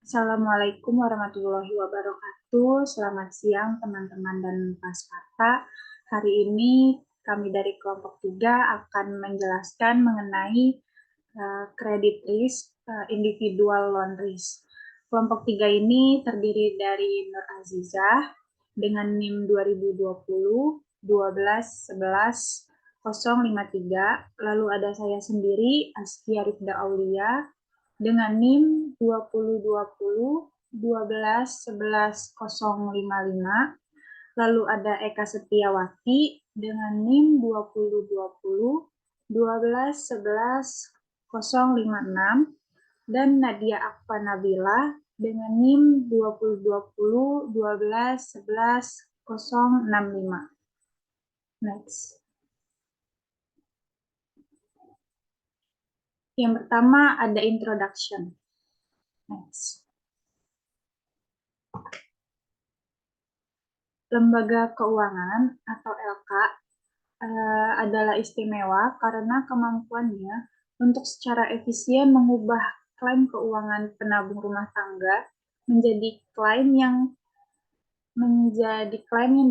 Assalamualaikum warahmatullahi wabarakatuh. Selamat siang teman-teman dan Pak Sparta. Hari ini kami dari kelompok 3 akan menjelaskan mengenai credit risk, individual loan risk. Kelompok 3 ini terdiri dari Nur Azizah dengan NIM 2020 12 11 053, lalu ada saya sendiri Askia Rifda Aulia dengan NIM 2020 12 11 055, lalu ada Eka Setiawati dengan NIM 2020 12 11 056 dan Nadia Akfa Nabila dengan NIM 2020 12 11 065. Next. Yang pertama ada introduction. Next. Lembaga keuangan atau LK adalah istimewa karena kemampuannya untuk secara efisien mengubah klaim keuangan penabung rumah tangga menjadi klaim yang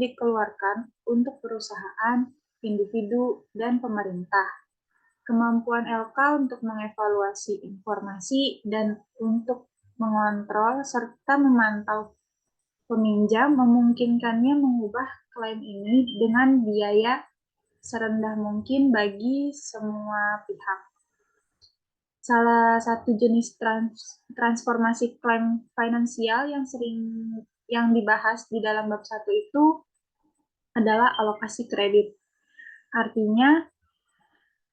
dikeluarkan untuk perusahaan, individu, dan pemerintah. Kemampuan LK untuk mengevaluasi informasi dan untuk mengontrol serta memantau peminjam memungkinkannya mengubah klaim ini dengan biaya serendah mungkin bagi semua pihak. Salah satu jenis transformasi klaim finansial yang dibahas di dalam bab 1 itu adalah alokasi kredit. Artinya,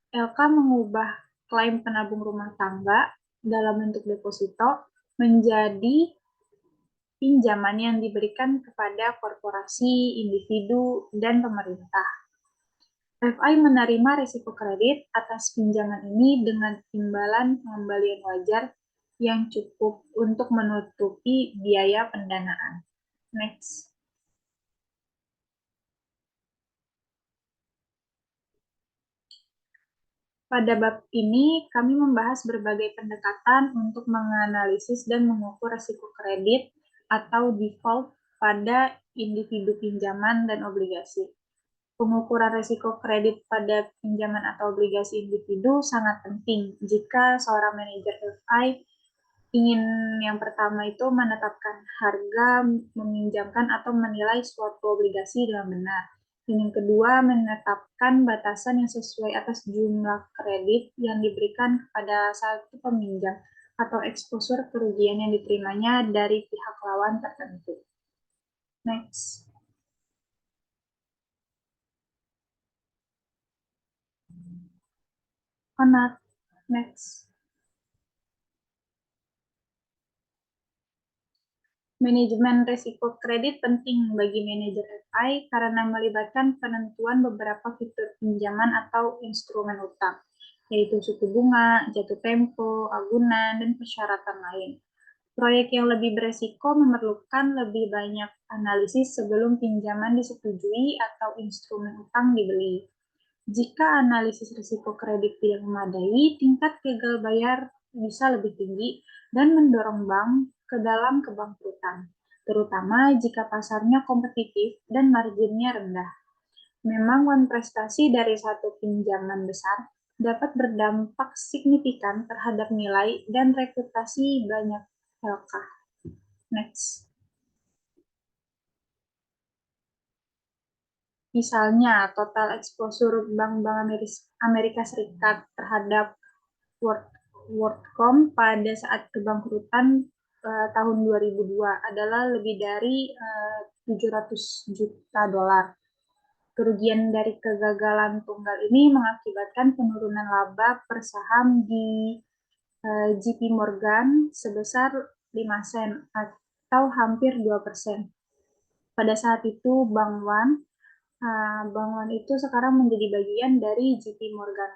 LK mengubah klaim penabung rumah tangga dalam bentuk deposito menjadi pinjaman yang diberikan kepada korporasi, individu, dan pemerintah. FI menerima risiko kredit atas pinjaman ini dengan imbalan pengembalian wajar yang cukup untuk menutupi biaya pendanaan. Next. Pada bab ini, kami membahas berbagai pendekatan untuk menganalisis dan mengukur risiko kredit atau default pada individu pinjaman dan obligasi. Pengukuran risiko kredit pada pinjaman atau obligasi individu sangat penting jika seorang manajer FI ingin yang pertama itu menetapkan harga meminjamkan atau menilai suatu obligasi dengan benar. Dan yang kedua, menetapkan batasan yang sesuai atas jumlah kredit yang diberikan kepada satu peminjam atau eksposur kerugian yang diterimanya dari pihak lawan tertentu. Next. Next. Manajemen risiko kredit penting bagi manajer FI karena melibatkan penentuan beberapa fitur pinjaman atau instrumen utang, yaitu suku bunga, jatuh tempo, agunan, dan persyaratan lain. Proyek yang lebih beresiko memerlukan lebih banyak analisis sebelum pinjaman disetujui atau instrumen utang dibeli. Jika analisis risiko kredit tidak memadai, tingkat gagal bayar bisa lebih tinggi dan mendorong bank ke dalam kebangkrutan, terutama jika pasarnya kompetitif dan marginnya rendah. Memang prestasi dari satu pinjaman besar dapat berdampak signifikan terhadap nilai dan reputasi banyak LK. Next. Misalnya, total exposure bank-bank Amerika Serikat terhadap WorldCom pada saat kebangkrutan tahun 2002 adalah lebih dari 700 juta dolar. Kerugian dari kegagalan tunggal ini mengakibatkan penurunan laba per saham di JP Morgan sebesar 5 sen atau hampir 2%. Pada saat itu Bank One itu sekarang menjadi bagian dari JP Morgan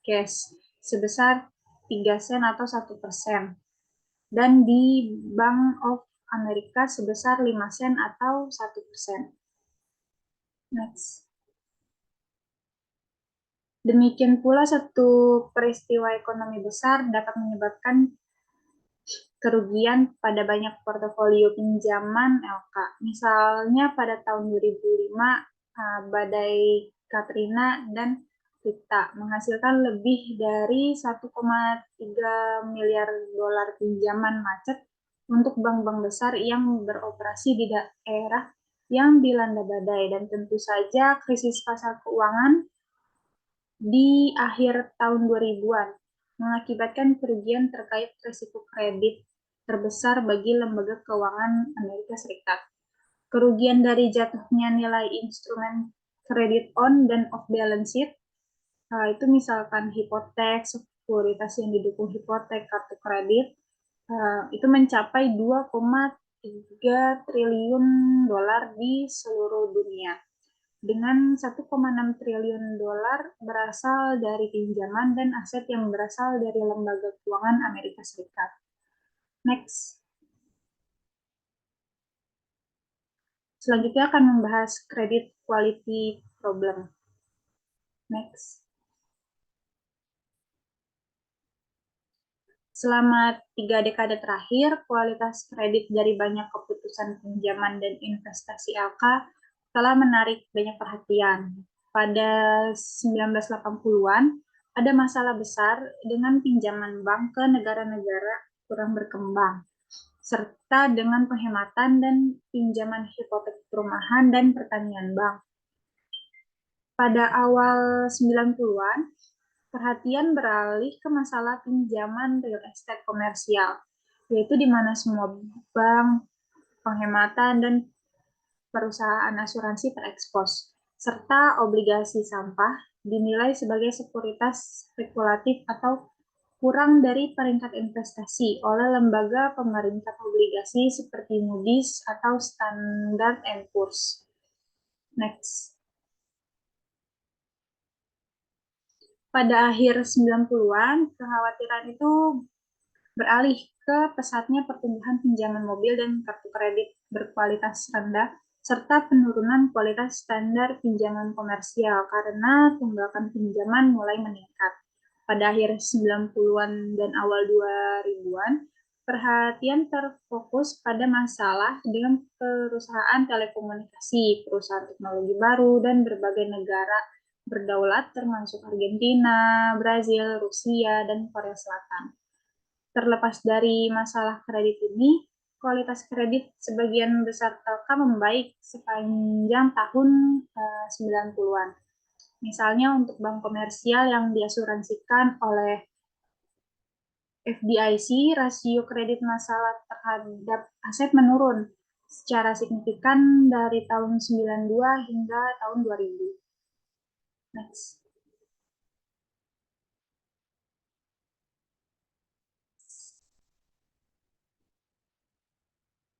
Chase sebesar 3 sen atau 1%. Dan di Bank of America sebesar 5 sen atau 1%. Next. Demikian pula satu peristiwa ekonomi besar dapat menyebabkan kerugian pada banyak portofolio pinjaman LK. Misalnya pada tahun 2005, badai Katrina dan Rita menghasilkan lebih dari 1,3 miliar dolar pinjaman macet untuk bank-bank besar yang beroperasi di daerah yang dilanda badai. Dan tentu saja krisis pasar keuangan di akhir tahun 2000-an mengakibatkan kerugian terkait risiko kredit terbesar bagi lembaga keuangan Amerika Serikat. Kerugian dari jatuhnya nilai instrumen kredit on dan off balance sheet, itu misalkan hipotek, sekuritas yang didukung hipotek, kartu kredit, itu mencapai 2,3 triliun dolar di seluruh dunia. Dengan 1,6 triliun dolar berasal dari pinjaman dan aset yang berasal dari lembaga keuangan Amerika Serikat. Next. Selanjutnya akan membahas credit quality problem. Next. Selama 3 dekade terakhir, kualitas kredit dari banyak keputusan pinjaman dan investasi LK telah menarik banyak perhatian. Pada 1980-an, ada masalah besar dengan pinjaman bank ke negara-negara kurang berkembang, serta dengan penghematan dan pinjaman hipotek perumahan dan pertanian bank. Pada awal 90-an, perhatian beralih ke masalah pinjaman real estate komersial, yaitu di mana semua bank, penghematan, dan perusahaan asuransi terekspos, serta obligasi sampah dinilai sebagai sekuritas spekulatif atau kurang dari peringkat investasi oleh lembaga pemerintah obligasi seperti Moody's atau Standard & Poor's. Next. Pada akhir 90-an, kekhawatiran itu beralih ke pesatnya pertumbuhan pinjaman mobil dan kartu kredit berkualitas rendah, serta penurunan kualitas standar pinjaman komersial karena tunggakan pinjaman mulai meningkat. Pada akhir 90-an dan awal 2000-an, perhatian terfokus pada masalah dengan perusahaan telekomunikasi, perusahaan teknologi baru, dan berbagai negara berdaulat termasuk Argentina, Brazil, Rusia, dan Korea Selatan. Terlepas dari masalah kredit ini, kualitas kredit sebagian besar LK membaik sepanjang tahun 90-an. Misalnya untuk bank komersial yang diasuransikan oleh FDIC, rasio kredit masalah terhadap aset menurun secara signifikan dari tahun 92 hingga tahun 2000. Next.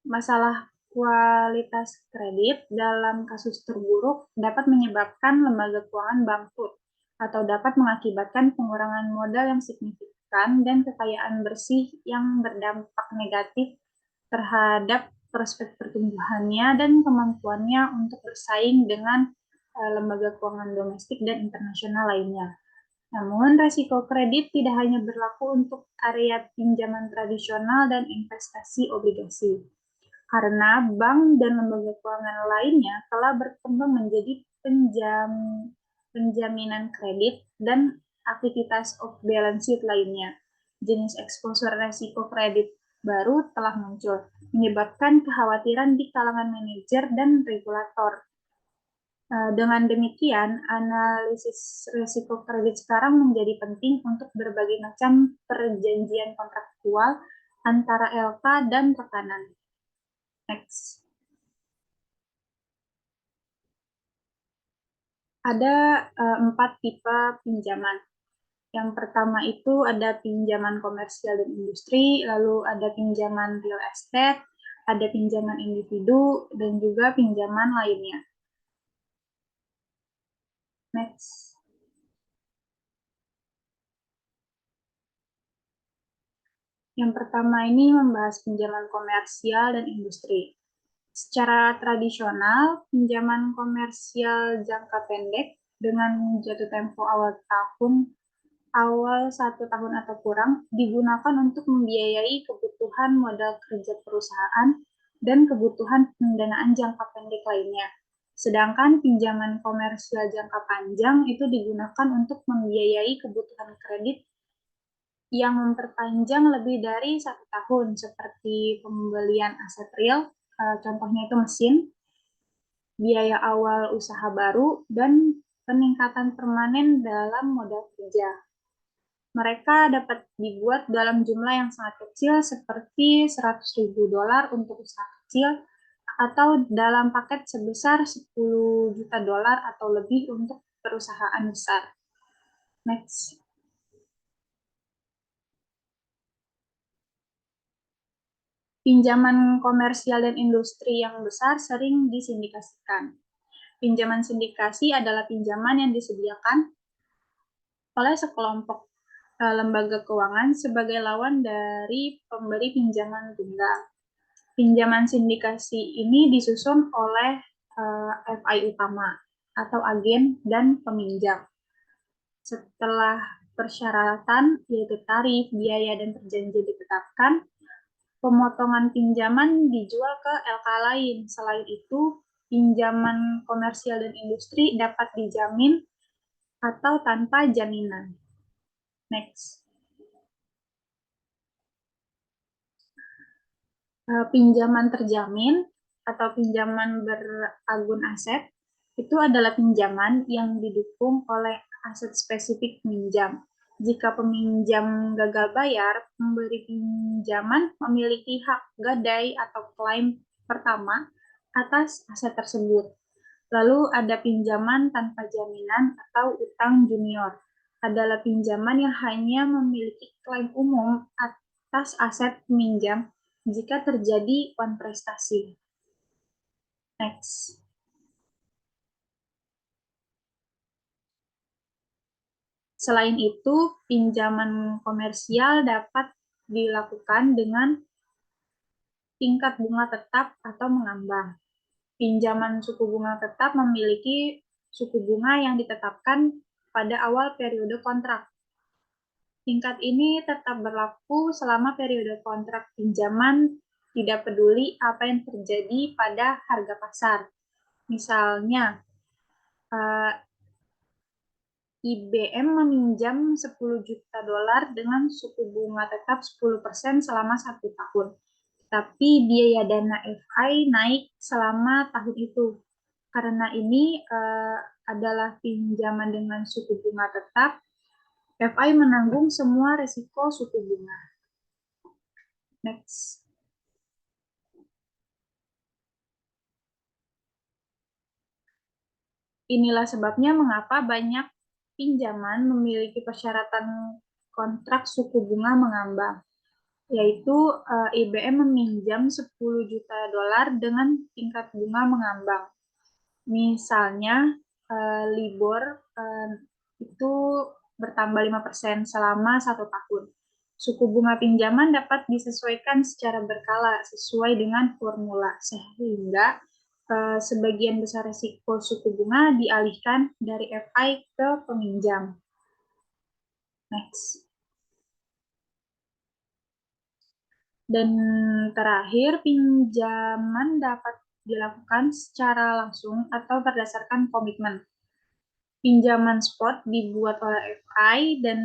Masalah kualitas kredit dalam kasus terburuk dapat menyebabkan lembaga keuangan bangkrut atau dapat mengakibatkan pengurangan modal yang signifikan dan kekayaan bersih yang berdampak negatif terhadap prospek pertumbuhannya dan kemampuannya untuk bersaing dengan lembaga keuangan domestik dan internasional lainnya. Namun, risiko kredit tidak hanya berlaku untuk area pinjaman tradisional dan investasi obligasi, karena bank dan lembaga keuangan lainnya telah berkembang menjadi penjaminan kredit dan aktivitas off-balance sheet lainnya. Jenis eksposur risiko kredit baru telah muncul, menyebabkan kekhawatiran di kalangan manajer dan regulator. Dengan demikian, analisis risiko kredit sekarang menjadi penting untuk berbagai macam perjanjian kontraktual antara LK dan rekanan. Next. Ada 4 tipe pinjaman. Yang pertama itu ada pinjaman komersial dan industri, lalu ada pinjaman real estate, ada pinjaman individu, dan juga pinjaman lainnya. Next. Yang pertama ini membahas pinjaman komersial dan industri. Secara tradisional, pinjaman komersial jangka pendek dengan jatuh tempo awal tahun awal 1 tahun atau kurang digunakan untuk membiayai kebutuhan modal kerja perusahaan dan kebutuhan pendanaan jangka pendek lainnya. Sedangkan pinjaman komersial jangka panjang itu digunakan untuk membiayai kebutuhan kredit yang memperpanjang lebih dari 1 tahun, seperti pembelian aset real, contohnya itu mesin, biaya awal usaha baru, dan peningkatan permanen dalam modal kerja. Mereka dapat dibuat dalam jumlah yang sangat kecil seperti $100.000 untuk usaha kecil atau dalam paket sebesar $10 juta atau lebih untuk perusahaan besar. Next. Pinjaman komersial dan industri yang besar sering disindikasikan. Pinjaman sindikasi adalah pinjaman yang disediakan oleh sekelompok lembaga keuangan sebagai lawan dari pemberi pinjaman tunggal. Pinjaman sindikasi ini disusun oleh FI utama atau agen dan peminjam. Setelah persyaratan yaitu tarif, biaya, dan perjanjian ditetapkan, pemotongan pinjaman dijual ke LK lain. Selain itu, pinjaman komersial dan industri dapat dijamin atau tanpa jaminan. Next. Pinjaman terjamin atau pinjaman beragun aset itu adalah pinjaman yang didukung oleh aset spesifik peminjam. Jika peminjam gagal bayar, pemberi pinjaman memiliki hak gadai atau klaim pertama atas aset tersebut. Lalu ada pinjaman tanpa jaminan atau utang junior. Adalah pinjaman yang hanya memiliki klaim umum atas aset peminjam jika terjadi kontrastasi. Next. Selain itu, pinjaman komersial dapat dilakukan dengan tingkat bunga tetap atau mengambang. Pinjaman suku bunga tetap memiliki suku bunga yang ditetapkan pada awal periode kontrak. Tingkat ini tetap berlaku selama periode kontrak pinjaman, tidak peduli apa yang terjadi pada harga pasar. Misalnya, IBM meminjam $10 juta dengan suku bunga tetap 10% selama 1 tahun. Tapi biaya dana FI naik selama tahun itu. Karena ini adalah pinjaman dengan suku bunga tetap, FI menanggung semua resiko suku bunga. Next. Inilah sebabnya mengapa banyak pinjaman memiliki persyaratan kontrak suku bunga mengambang, yaitu IBM meminjam $10 juta dengan tingkat bunga mengambang. Misalnya, LIBOR itu bertambah 5% selama 1 tahun. Suku bunga pinjaman dapat disesuaikan secara berkala sesuai dengan formula, sehingga sebagian besar risiko suku bunga dialihkan dari FI ke peminjam. Next. Dan terakhir, pinjaman dapat dilakukan secara langsung atau berdasarkan komitmen. Pinjaman spot dibuat oleh FI dan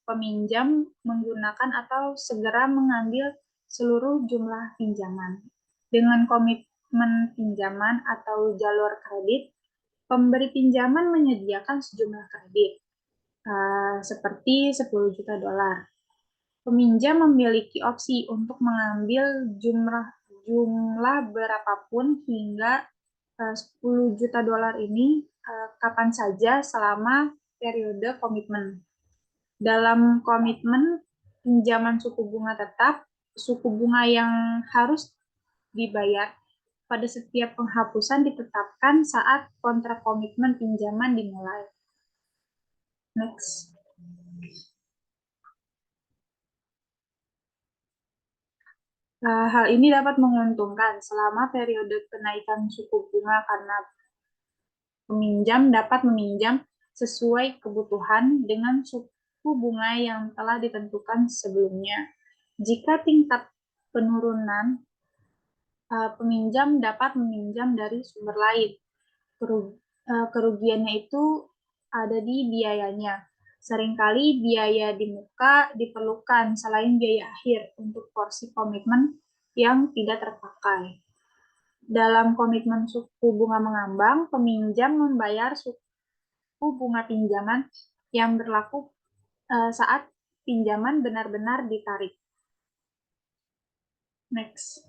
peminjam menggunakan atau segera mengambil seluruh jumlah pinjaman. Dengan komitmen pinjaman atau jalur kredit, pemberi pinjaman menyediakan sejumlah kredit, seperti $10 juta. Peminjam memiliki opsi untuk mengambil jumlah berapapun hingga $10 juta ini kapan saja selama periode komitmen. Dalam komitmen pinjaman suku bunga tetap, suku bunga yang harus dibayar pada setiap penghapusan ditetapkan saat kontrak komitmen pinjaman dimulai. Next. Hal ini dapat menguntungkan selama periode kenaikan suku bunga karena peminjam dapat meminjam sesuai kebutuhan dengan suku suku bunga yang telah ditentukan sebelumnya. Jika tingkat penurunan, peminjam dapat meminjam dari sumber lain. Kerugiannya itu ada di biayanya. Seringkali biaya di muka diperlukan selain biaya akhir untuk porsi komitmen yang tidak terpakai. Dalam komitmen suku bunga mengambang, peminjam membayar suku bunga pinjaman yang berlaku saat pinjaman benar-benar ditarik. Next.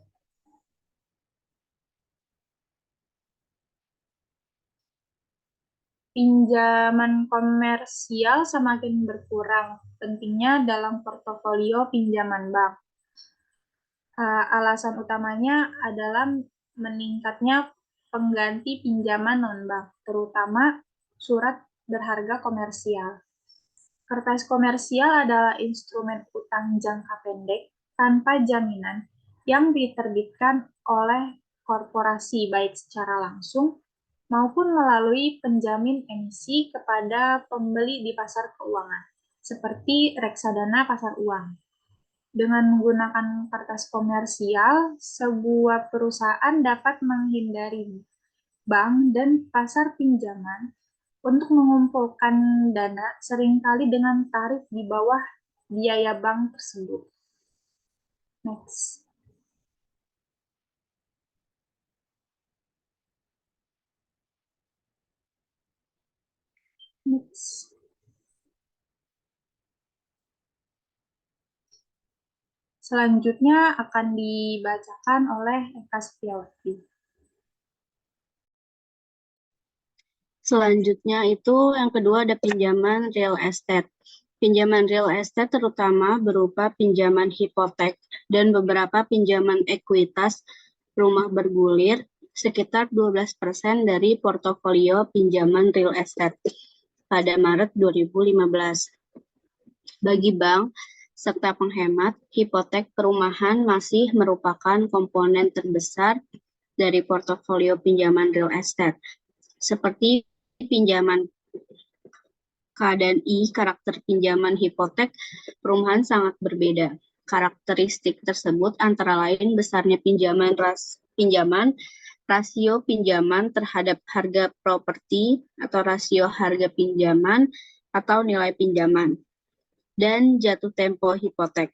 Pinjaman komersial semakin berkurang pentingnya dalam portofolio pinjaman bank. Alasan utamanya adalah meningkatnya pengganti pinjaman non-bank, terutama surat berharga komersial. Kertas komersial adalah instrumen utang jangka pendek tanpa jaminan yang diterbitkan oleh korporasi baik secara langsung maupun melalui penjamin emisi kepada pembeli di pasar keuangan, seperti reksadana pasar uang. Dengan menggunakan kertas komersial, sebuah perusahaan dapat menghindari bank dan pasar pinjaman untuk mengumpulkan dana seringkali dengan tarif di bawah biaya bank tersebut. Next. Next. Selanjutnya akan dibacakan oleh Eka Setiawati. Selanjutnya itu yang kedua ada pinjaman real estate. Pinjaman real estate terutama berupa pinjaman hipotek dan beberapa pinjaman ekuitas rumah bergulir sekitar 12% dari portofolio pinjaman real estate pada Maret 2015. Bagi bank serta penghemat, hipotek perumahan masih merupakan komponen terbesar dari portofolio pinjaman real estate. Seperti pinjaman keadaan karakter pinjaman hipotek perumahan sangat berbeda. Karakteristik tersebut antara lain besarnya pinjaman, rasio pinjaman terhadap harga properti atau rasio harga pinjaman atau nilai pinjaman, dan jatuh tempo hipotek.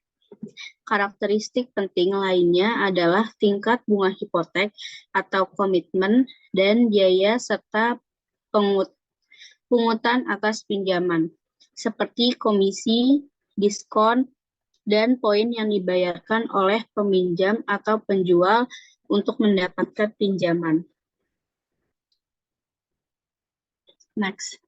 Karakteristik penting lainnya adalah tingkat bunga hipotek atau komitmen dan biaya serta pungutan atas pinjaman, seperti komisi, diskon, dan poin yang dibayarkan oleh peminjam atau penjual untuk mendapatkan pinjaman. Next.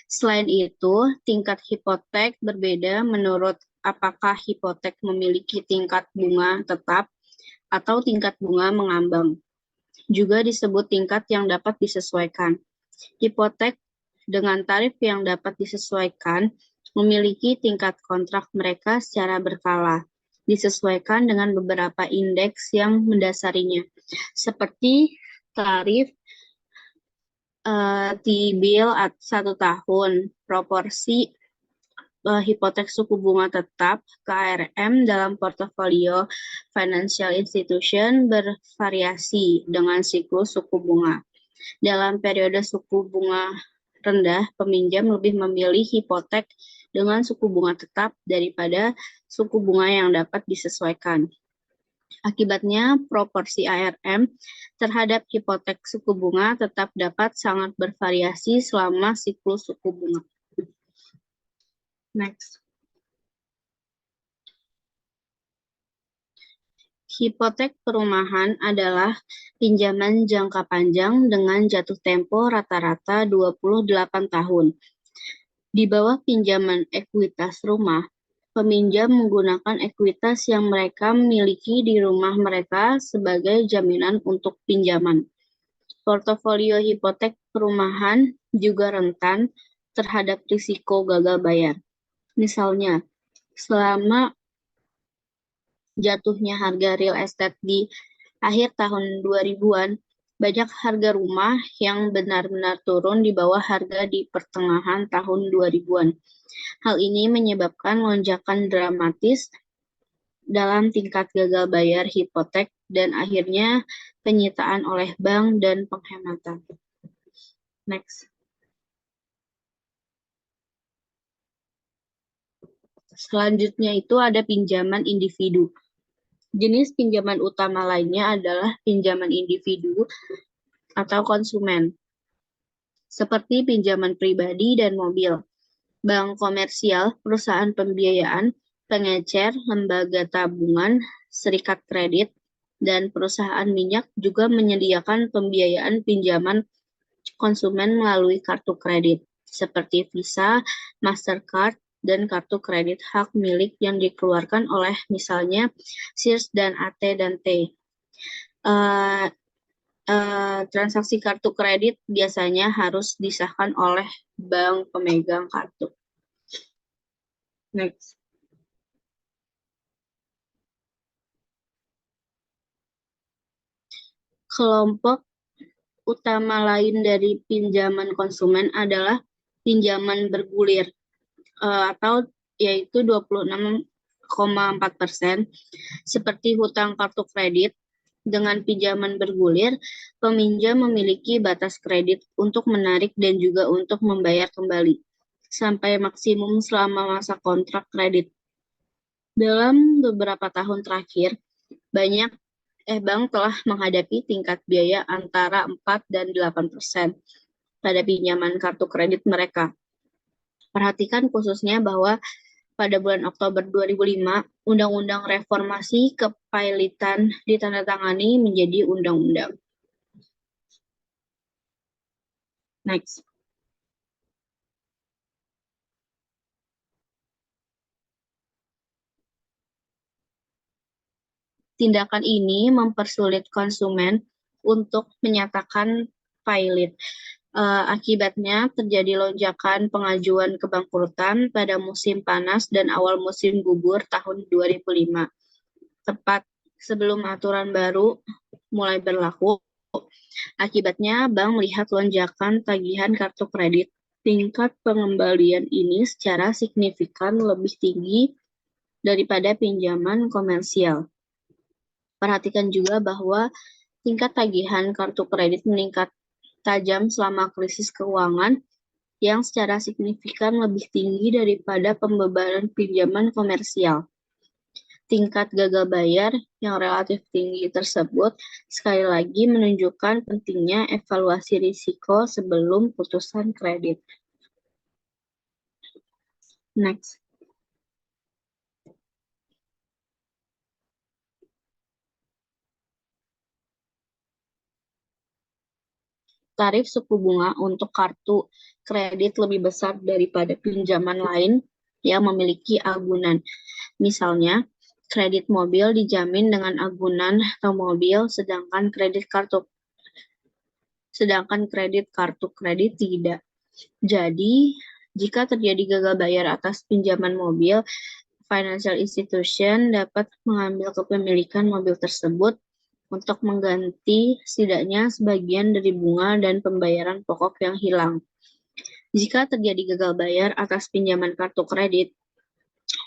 Selain itu, tingkat hipotek berbeda menurut apakah hipotek memiliki tingkat bunga tetap atau tingkat bunga mengambang. Juga disebut tingkat yang dapat disesuaikan. Hipotek dengan tarif yang dapat disesuaikan memiliki tingkat kontrak mereka secara berkala, disesuaikan dengan beberapa indeks yang mendasarinya, seperti tarif T-bill 1 tahun, proporsi hipotek suku bunga tetap KRM dalam portofolio financial institution bervariasi dengan siklus suku bunga. Dalam periode suku bunga rendah, peminjam lebih memilih hipotek dengan suku bunga tetap daripada suku bunga yang dapat disesuaikan. Akibatnya, proporsi ARM terhadap hipotek suku bunga tetap dapat sangat bervariasi selama siklus suku bunga. Next. Hipotek perumahan adalah pinjaman jangka panjang dengan jatuh tempo rata-rata 28 tahun. Di bawah pinjaman ekuitas rumah, peminjam menggunakan ekuitas yang mereka miliki di rumah mereka sebagai jaminan untuk pinjaman. Portofolio hipotek perumahan juga rentan terhadap risiko gagal bayar. Misalnya, selama jatuhnya harga real estate di akhir tahun 2000-an, Banyak harga rumah yang benar-benar turun di bawah harga di pertengahan tahun 2000-an. Hal ini menyebabkan lonjakan dramatis dalam tingkat gagal bayar hipotek dan akhirnya penyitaan oleh bank dan penghematan. Next. Selanjutnya itu ada pinjaman individu. Jenis pinjaman utama lainnya adalah pinjaman individu atau konsumen, seperti pinjaman pribadi dan mobil. Bank komersial, perusahaan pembiayaan, pengecer, lembaga tabungan, serikat kredit, dan perusahaan minyak juga menyediakan pembiayaan pinjaman konsumen melalui kartu kredit, seperti Visa, Mastercard, dan kartu kredit hak milik yang dikeluarkan oleh misalnya Sears dan AT&T. Transaksi kartu kredit biasanya harus disahkan oleh bank pemegang kartu. Next. Kelompok utama lain dari pinjaman konsumen adalah pinjaman bergulir atau yaitu 26,4%, seperti hutang kartu kredit. Dengan pinjaman bergulir, peminjam memiliki batas kredit untuk menarik dan juga untuk membayar kembali sampai maksimum selama masa kontrak kredit. Dalam beberapa tahun terakhir, bank telah menghadapi tingkat biaya antara 4 dan 8% pada pinjaman kartu kredit mereka. Perhatikan khususnya bahwa pada bulan Oktober 2005, Undang-Undang Reformasi Kepailitan ditandatangani menjadi undang-undang. Next. Tindakan ini mempersulit konsumen untuk menyatakan pailit. Akibatnya terjadi lonjakan pengajuan kebangkrutan pada musim panas dan awal musim gugur tahun 2005. Tepat sebelum aturan baru mulai berlaku, akibatnya bank melihat lonjakan tagihan kartu kredit. Tingkat pengembalian ini secara signifikan lebih tinggi daripada pinjaman komersial. Perhatikan juga bahwa tingkat tagihan kartu kredit meningkat tajam selama krisis keuangan yang secara signifikan lebih tinggi daripada pembebanan pinjaman komersial. Tingkat gagal bayar yang relatif tinggi tersebut sekali lagi menunjukkan pentingnya evaluasi risiko sebelum putusan kredit. Next. Tarif suku bunga untuk kartu kredit lebih besar daripada pinjaman lain yang memiliki agunan. Misalnya, kredit mobil dijamin dengan agunan atau mobil, sedangkan kredit kartu kredit tidak. Jadi, jika terjadi gagal bayar atas pinjaman mobil, financial institution dapat mengambil kepemilikan mobil tersebut untuk mengganti setidaknya sebagian dari bunga dan pembayaran pokok yang hilang. Jika terjadi gagal bayar atas pinjaman kartu kredit,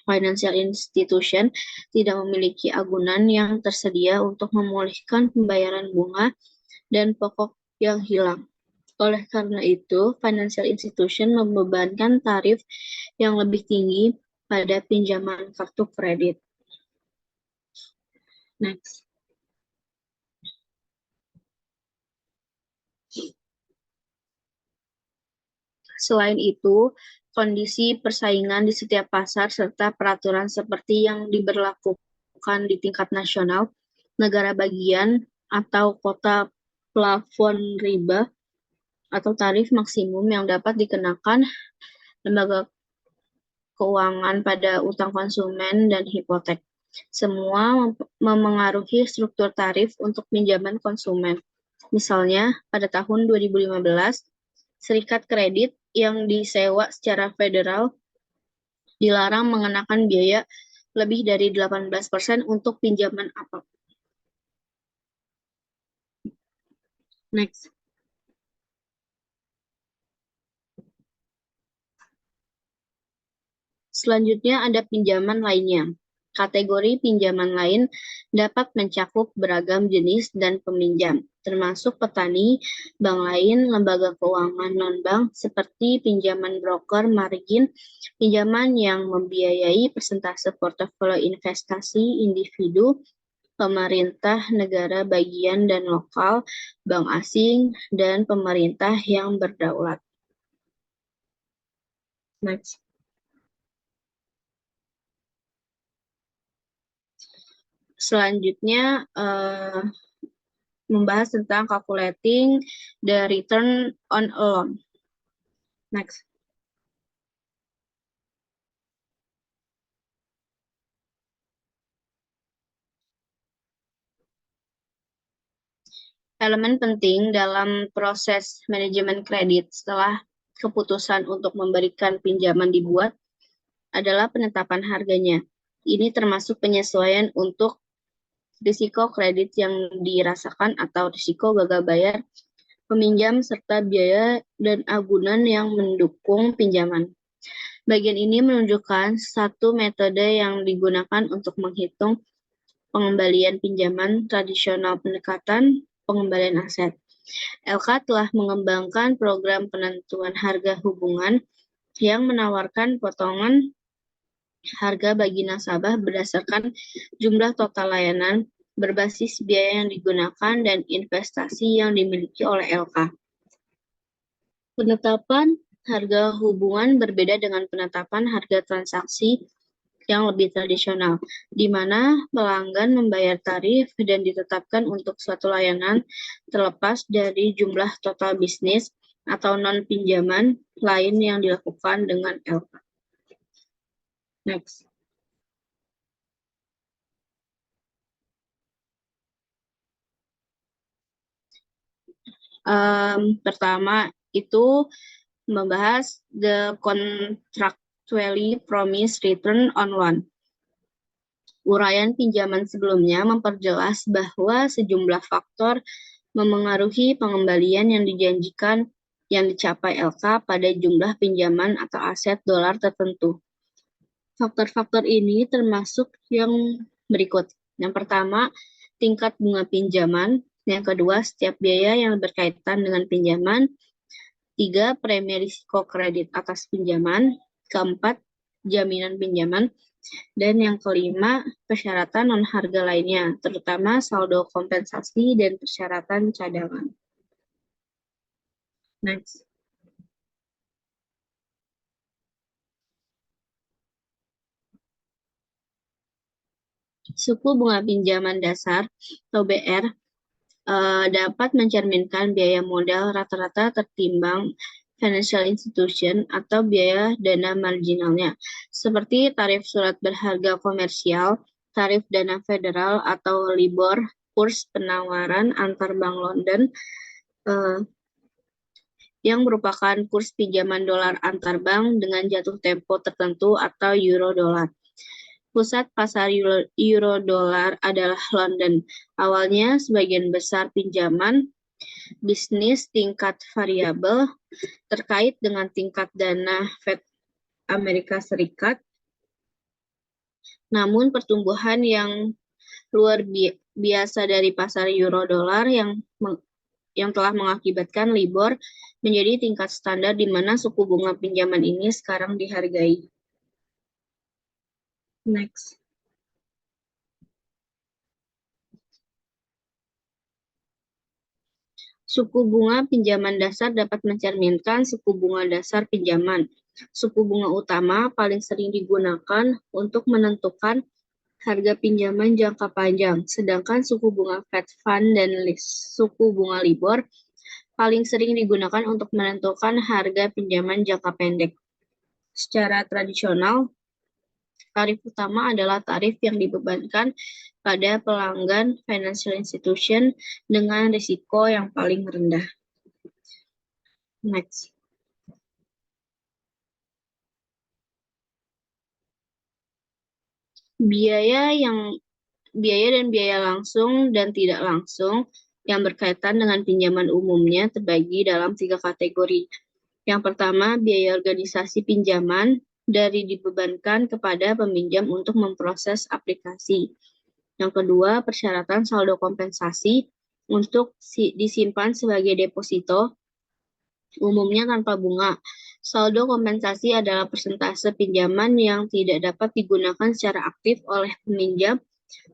financial institution tidak memiliki agunan yang tersedia untuk memulihkan pembayaran bunga dan pokok yang hilang. Oleh karena itu, financial institution membebankan tarif yang lebih tinggi pada pinjaman kartu kredit. Next. Selain itu, kondisi persaingan di setiap pasar serta peraturan seperti yang diberlakukan di tingkat nasional, negara bagian, atau kota plafon riba atau tarif maksimum yang dapat dikenakan lembaga keuangan pada utang konsumen dan hipotek. Semua memengaruhi struktur tarif untuk pinjaman konsumen. Misalnya, pada tahun 2015, serikat kredit yang disewa secara federal dilarang mengenakan biaya lebih dari 18% untuk pinjaman apapun. Next. Selanjutnya ada pinjaman lainnya. Kategori pinjaman lain dapat mencakup beragam jenis dan peminjam, termasuk petani, bank lain, lembaga keuangan non-bank seperti pinjaman broker margin, pinjaman yang membiayai persentase portofolio investasi individu, pemerintah negara bagian dan lokal, bank asing, dan pemerintah yang berdaulat. Next. Selanjutnya membahas tentang calculating the return on a loan. Next. Elemen penting dalam proses manajemen kredit setelah keputusan untuk memberikan pinjaman dibuat adalah penetapan harganya. Ini termasuk penyesuaian untuk risiko kredit yang dirasakan atau risiko gagal bayar peminjam serta biaya dan agunan yang mendukung pinjaman. Bagian ini menunjukkan satu metode yang digunakan untuk menghitung pengembalian pinjaman tradisional pendekatan pengembalian aset. LK telah mengembangkan program penentuan harga hubungan yang menawarkan potongan harga bagi nasabah berdasarkan jumlah total layanan berbasis biaya yang digunakan dan investasi yang dimiliki oleh LK. Penetapan harga hubungan berbeda dengan penetapan harga transaksi yang lebih tradisional, di mana pelanggan membayar tarif dan ditetapkan untuk suatu layanan terlepas dari jumlah total bisnis atau non-pinjaman lain yang dilakukan dengan LK. Next. Pertama itu membahas the contractually promised return on loan. Uraian pinjaman sebelumnya memperjelas bahwa sejumlah faktor memengaruhi pengembalian yang dijanjikan yang dicapai LK pada jumlah pinjaman atau aset dolar tertentu. Faktor-faktor ini termasuk yang berikut. Yang pertama, tingkat bunga pinjaman. Yang kedua, setiap biaya yang berkaitan dengan pinjaman. 3, premi risiko kredit atas pinjaman. Keempat, jaminan pinjaman. Dan yang kelima, persyaratan non-harga lainnya, terutama saldo kompensasi dan persyaratan cadangan. Next. Suku bunga pinjaman dasar atau BR dapat mencerminkan biaya modal rata-rata tertimbang financial institution atau biaya dana marginalnya, seperti tarif surat berharga komersial, tarif dana federal atau LIBOR, kurs penawaran antar bank London, yang merupakan kurs pinjaman dolar antar bank dengan jatuh tempo tertentu atau euro dolar. Pusat pasar euro dolar adalah London. Awalnya sebagian besar pinjaman bisnis tingkat variabel terkait dengan tingkat dana Fed Amerika Serikat. Namun pertumbuhan yang luar biasa dari pasar euro dolar yang telah mengakibatkan LIBOR menjadi tingkat standar di mana suku bunga pinjaman ini sekarang dihargai. Next. Suku bunga pinjaman dasar dapat mencerminkan suku bunga dasar pinjaman. Suku bunga utama paling sering digunakan untuk menentukan harga pinjaman jangka panjang, sedangkan suku bunga Fed Fund dan suku bunga LIBOR paling sering digunakan untuk menentukan harga pinjaman jangka pendek. Secara tradisional, tarif utama adalah tarif yang dibebankan pada pelanggan financial institution dengan risiko yang paling rendah. Next. Biaya dan biaya langsung dan tidak langsung yang berkaitan dengan pinjaman umumnya terbagi dalam 3 kategori. Yang pertama, biaya organisasi pinjaman dari dibebankan kepada peminjam untuk memproses aplikasi. Yang kedua, persyaratan saldo kompensasi untuk disimpan sebagai deposito, umumnya tanpa bunga. Saldo kompensasi adalah persentase pinjaman yang tidak dapat digunakan secara aktif oleh peminjam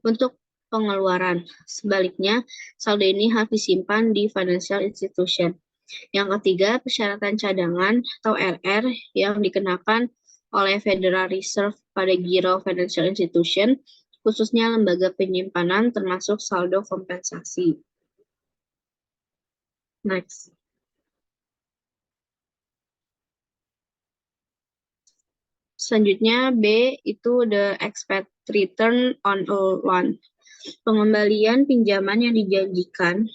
untuk pengeluaran. Sebaliknya, saldo ini harus disimpan di financial institution. Yang ketiga, persyaratan cadangan atau RR yang dikenakan oleh Federal Reserve pada giro financial institution, khususnya lembaga penyimpanan termasuk saldo kompensasi. Next. Selanjutnya B itu the expected return on a loan. Pengembalian pinjaman yang dijanjikan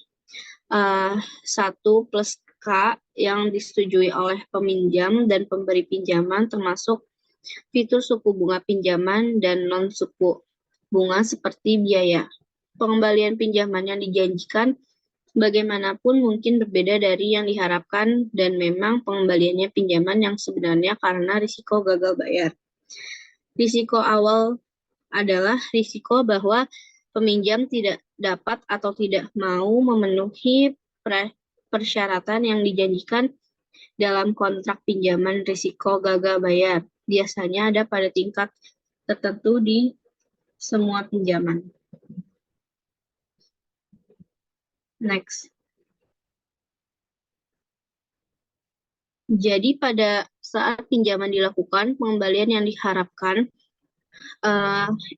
1 plus K yang disetujui oleh peminjam dan pemberi pinjaman termasuk fitur suku bunga pinjaman dan non suku bunga seperti biaya. Pengembalian pinjaman yang dijanjikan bagaimanapun mungkin berbeda dari yang diharapkan dan memang pengembaliannya pinjaman yang sebenarnya karena risiko gagal bayar. Risiko awal adalah risiko bahwa peminjam tidak dapat atau tidak mau memenuhi persyaratan yang dijanjikan dalam kontrak pinjaman. Risiko gagal bayar biasanya ada pada tingkat tertentu di semua pinjaman. Next. Jadi pada saat pinjaman dilakukan, pengembalian yang diharapkan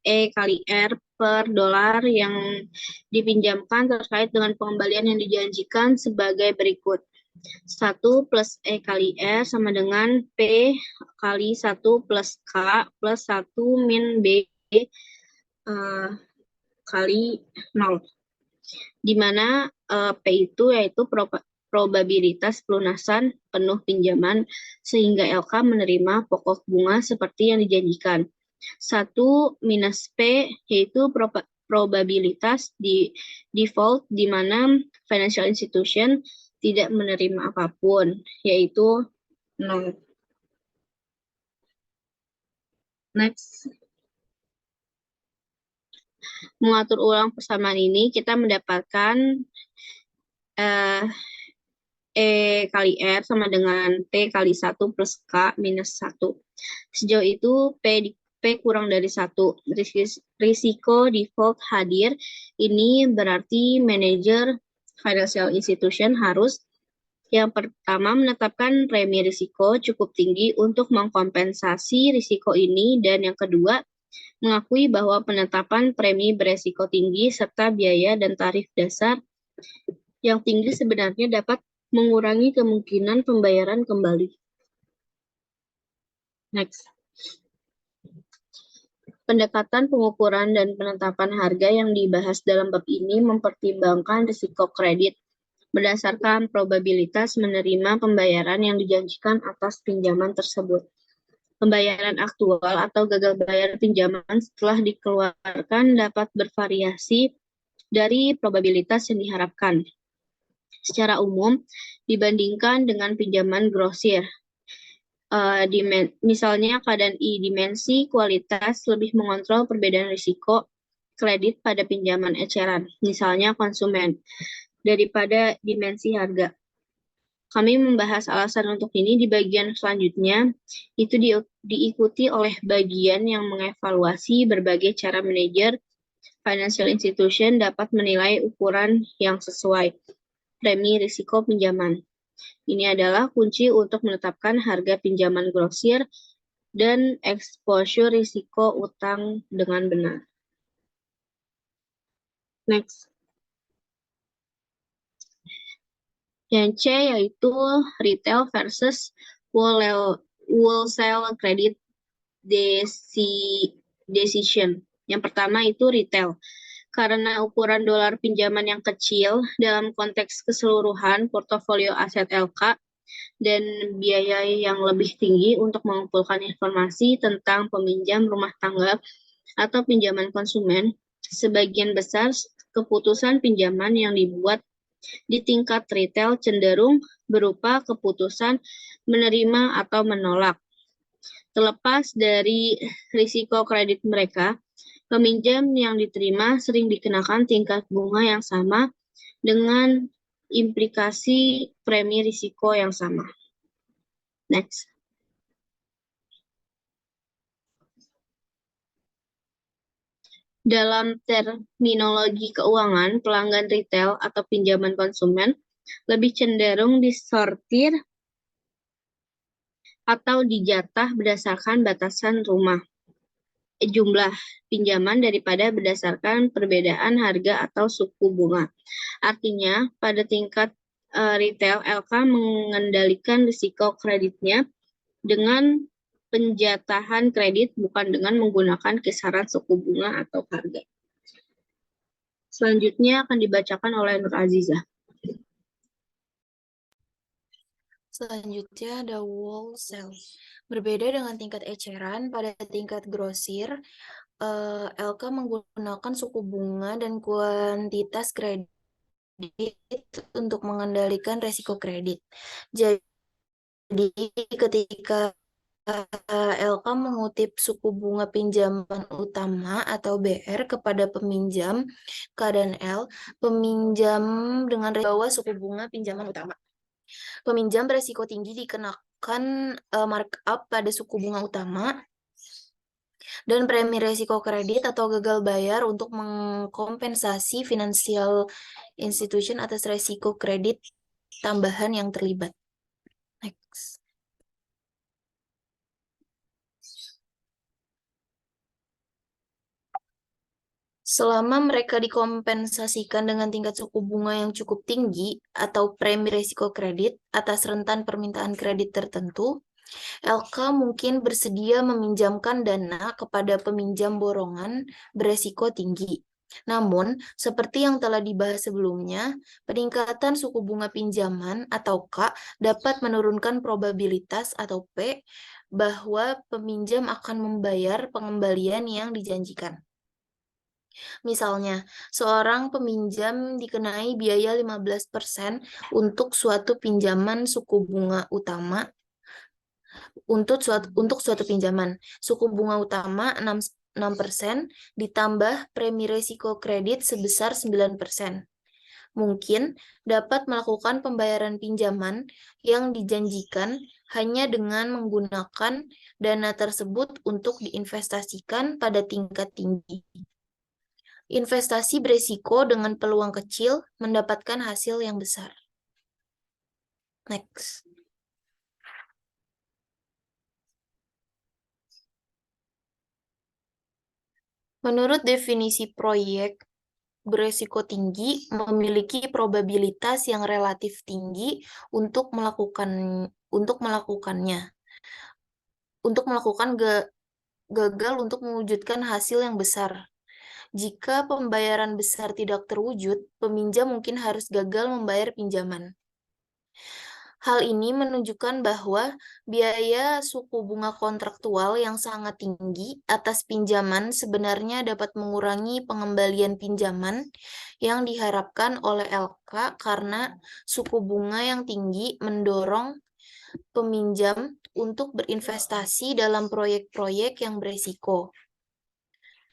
E kali R per dolar yang dipinjamkan terkait dengan pengembalian yang dijanjikan sebagai berikut. 1 plus E kali R sama dengan P kali 1 plus K plus 1 min B kali 0. Di mana P itu yaitu probabilitas pelunasan penuh pinjaman sehingga LK menerima pokok bunga seperti yang dijanjikan. 1 minus P yaitu probabilitas di default di mana financial institution tidak menerima apapun, yaitu 0. Next. Mengatur ulang persamaan ini, kita mendapatkan E kali R sama dengan P kali 1 plus K minus 1. Sejauh itu, P kurang dari 1. Risiko default hadir. Ini berarti manajer financial institution harus yang pertama menetapkan premi risiko cukup tinggi untuk mengkompensasi risiko ini, dan yang kedua mengakui bahwa penetapan premi beresiko tinggi serta biaya dan tarif dasar yang tinggi sebenarnya dapat mengurangi kemungkinan pembayaran kembali. Next. Pendekatan pengukuran dan penetapan harga yang dibahas dalam bab ini mempertimbangkan risiko kredit berdasarkan probabilitas menerima pembayaran yang dijanjikan atas pinjaman tersebut. Pembayaran aktual atau gagal bayar pinjaman setelah dikeluarkan dapat bervariasi dari probabilitas yang diharapkan. Secara umum, dibandingkan dengan pinjaman grosir, misalnya keadaan dimensi kualitas lebih mengontrol perbedaan risiko kredit pada pinjaman eceran, misalnya konsumen, daripada dimensi harga. Kami membahas alasan untuk ini di bagian selanjutnya, itu diikuti oleh bagian yang mengevaluasi berbagai cara manajer financial institution dapat menilai ukuran yang sesuai premi risiko pinjaman. Ini adalah kunci untuk menetapkan harga pinjaman grosir dan exposure risiko utang dengan benar. Next. Yang C yaitu retail versus wholesale credit decision. Yang pertama itu retail. Karena ukuran dolar pinjaman yang kecil dalam konteks keseluruhan portofolio aset LK dan biaya yang lebih tinggi untuk mengumpulkan informasi tentang peminjam rumah tangga atau pinjaman konsumen, sebagian besar keputusan pinjaman yang dibuat Di tingkat retail cenderung berupa keputusan menerima atau menolak. Terlepas dari risiko kredit mereka, peminjam yang diterima sering dikenakan tingkat bunga yang sama dengan implikasi premi risiko yang sama. Next. Dalam terminologi keuangan, pelanggan retail atau pinjaman konsumen lebih cenderung disortir atau dijatah berdasarkan batasan jumlah pinjaman daripada berdasarkan perbedaan harga atau suku bunga. Artinya, pada tingkat retail, LK mengendalikan risiko kreditnya dengan penjatahan kredit, bukan dengan menggunakan kisaran suku bunga atau harga. Selanjutnya akan dibacakan oleh Nur Azizah. Selanjutnya ada wholesale. Berbeda dengan tingkat eceran, pada tingkat grosir, LK menggunakan suku bunga dan kuantitas kredit untuk mengendalikan resiko kredit. Jadi ketika LK mengutip suku bunga pinjaman utama atau BR kepada peminjam K dan L, peminjam dengan bawah suku bunga pinjaman utama. Peminjam beresiko tinggi dikenakan markup pada suku bunga utama dan premi resiko kredit atau gagal bayar untuk mengkompensasi financial institution atas resiko kredit tambahan yang terlibat. Next. Selama mereka dikompensasikan dengan tingkat suku bunga yang cukup tinggi atau premi risiko kredit atas rentan permintaan kredit tertentu, LK mungkin bersedia meminjamkan dana kepada peminjam borongan beresiko tinggi. Namun, seperti yang telah dibahas sebelumnya, peningkatan suku bunga pinjaman atau K dapat menurunkan probabilitas atau P bahwa peminjam akan membayar pengembalian yang dijanjikan. Misalnya, seorang peminjam dikenai biaya 15% untuk suatu pinjaman suku bunga utama untuk suatu pinjaman. Suku bunga utama 6% ditambah premi risiko kredit sebesar 9%. Mungkin dapat melakukan pembayaran pinjaman yang dijanjikan hanya dengan menggunakan dana tersebut untuk diinvestasikan pada tingkat tinggi. Investasi beresiko dengan peluang kecil mendapatkan hasil yang besar. Next. Menurut definisi proyek beresiko tinggi memiliki probabilitas yang relatif tinggi untuk gagal untuk mewujudkan hasil yang besar. Jika pembayaran besar tidak terwujud, peminjam mungkin harus gagal membayar pinjaman. Hal ini menunjukkan bahwa biaya suku bunga kontraktual yang sangat tinggi atas pinjaman sebenarnya dapat mengurangi pengembalian pinjaman yang diharapkan oleh LK karena suku bunga yang tinggi mendorong peminjam untuk berinvestasi dalam proyek-proyek yang berisiko.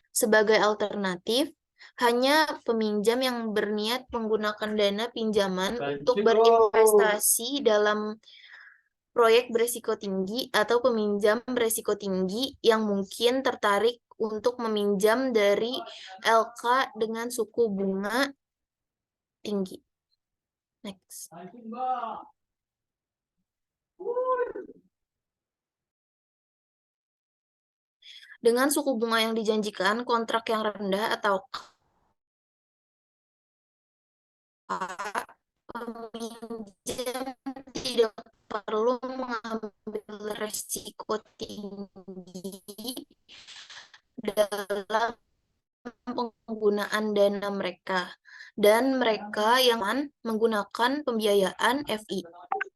Sebagai alternatif, hanya peminjam yang berniat menggunakan dana pinjaman untuk berinvestasi dalam proyek berisiko tinggi atau peminjam berisiko tinggi yang mungkin tertarik untuk meminjam dari LK dengan suku bunga tinggi. Next. Dengan suku bunga yang dijanjikan, kontrak yang rendah atau peminjam tidak perlu mengambil resiko tinggi dalam penggunaan dana mereka, dan mereka yang menggunakan pembiayaan FI.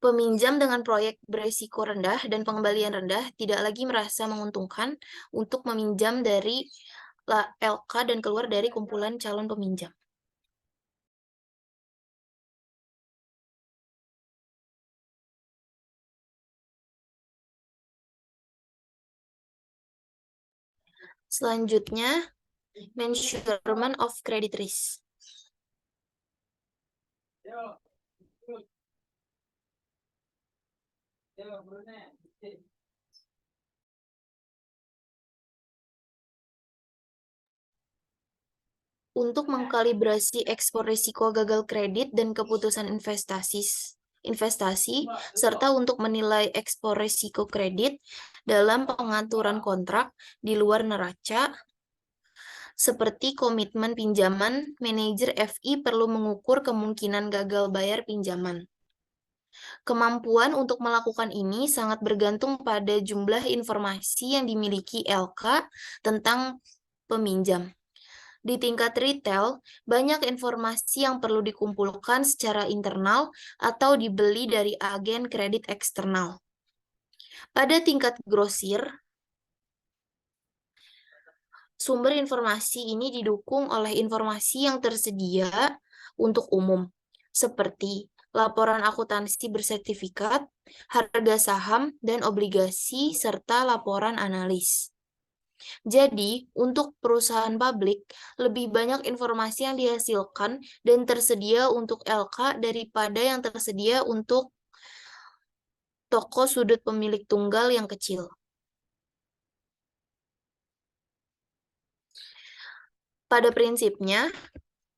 Peminjam dengan proyek berisiko rendah dan pengembalian rendah tidak lagi merasa menguntungkan untuk meminjam dari LK dan keluar dari kumpulan calon peminjam. Selanjutnya, measurement of credit risk. Untuk mengkalibrasi ekspor risiko gagal kredit dan keputusan investasi, serta untuk menilai ekspor risiko kredit dalam pengaturan kontrak di luar neraca, seperti komitmen pinjaman, manajer FI perlu mengukur kemungkinan gagal bayar pinjaman. Kemampuan untuk melakukan ini sangat bergantung pada jumlah informasi yang dimiliki LK tentang peminjam. Di tingkat retail, banyak informasi yang perlu dikumpulkan secara internal atau dibeli dari agen kredit eksternal. Pada tingkat grosir, sumber informasi ini didukung oleh informasi yang tersedia untuk umum, seperti laporan akuntansi bersertifikat, harga saham dan obligasi, serta laporan analis. Jadi, untuk perusahaan publik, lebih banyak informasi yang dihasilkan dan tersedia untuk LK daripada yang tersedia untuk toko sudut pemilik tunggal yang kecil. Pada prinsipnya,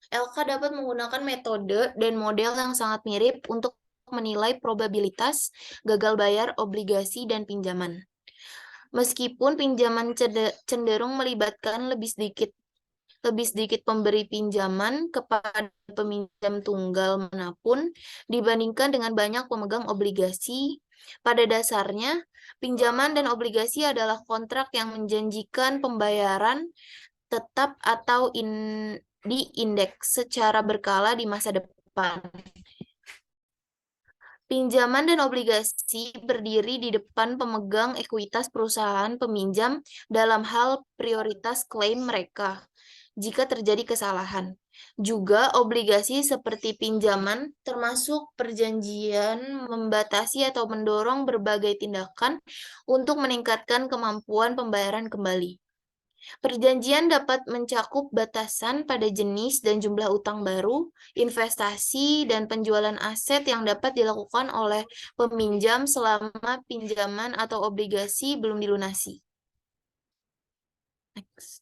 LK dapat menggunakan metode dan model yang sangat mirip untuk menilai probabilitas gagal bayar obligasi dan pinjaman. Meskipun pinjaman cenderung melibatkan lebih sedikit pemberi pinjaman kepada peminjam tunggal manapun dibandingkan dengan banyak pemegang obligasi, pada dasarnya pinjaman dan obligasi adalah kontrak yang menjanjikan pembayaran tetap atau diindeks secara berkala di masa depan. Pinjaman dan obligasi berdiri di depan pemegang ekuitas perusahaan peminjam dalam hal prioritas klaim mereka jika terjadi kesalahan. Juga obligasi seperti pinjaman termasuk perjanjian membatasi atau mendorong berbagai tindakan untuk meningkatkan kemampuan pembayaran kembali. Perjanjian dapat mencakup batasan pada jenis dan jumlah utang baru, investasi, dan penjualan aset yang dapat dilakukan oleh peminjam selama pinjaman atau obligasi belum dilunasi. Next.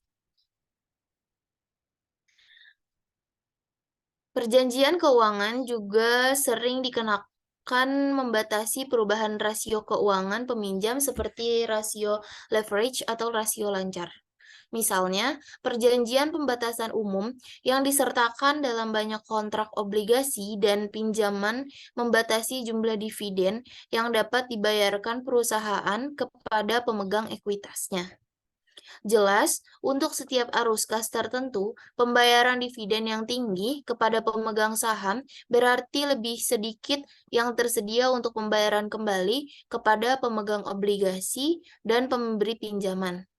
Perjanjian keuangan juga sering dikenakan membatasi perubahan rasio keuangan peminjam seperti rasio leverage atau rasio lancar. Misalnya, perjanjian pembatasan umum yang disertakan dalam banyak kontrak obligasi dan pinjaman membatasi jumlah dividen yang dapat dibayarkan perusahaan kepada pemegang ekuitasnya. Jelas, untuk setiap arus kas tertentu, pembayaran dividen yang tinggi kepada pemegang saham berarti lebih sedikit yang tersedia untuk pembayaran kembali kepada pemegang obligasi dan pemberi pinjaman.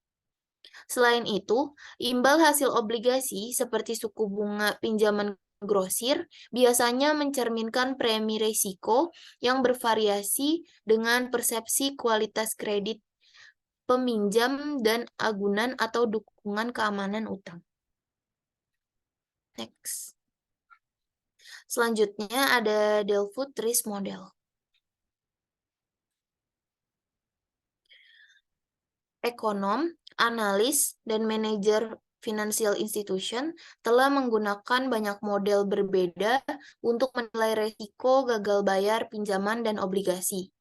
Selain itu, imbal hasil obligasi seperti suku bunga pinjaman grosir biasanya mencerminkan premi risiko yang bervariasi dengan persepsi kualitas kredit peminjam dan agunan atau dukungan keamanan utang. Next. Selanjutnya ada Delfoot Risk Model. Ekonom, analis, dan manajer financial institution telah menggunakan banyak model berbeda untuk menilai risiko gagal bayar pinjaman dan obligasi.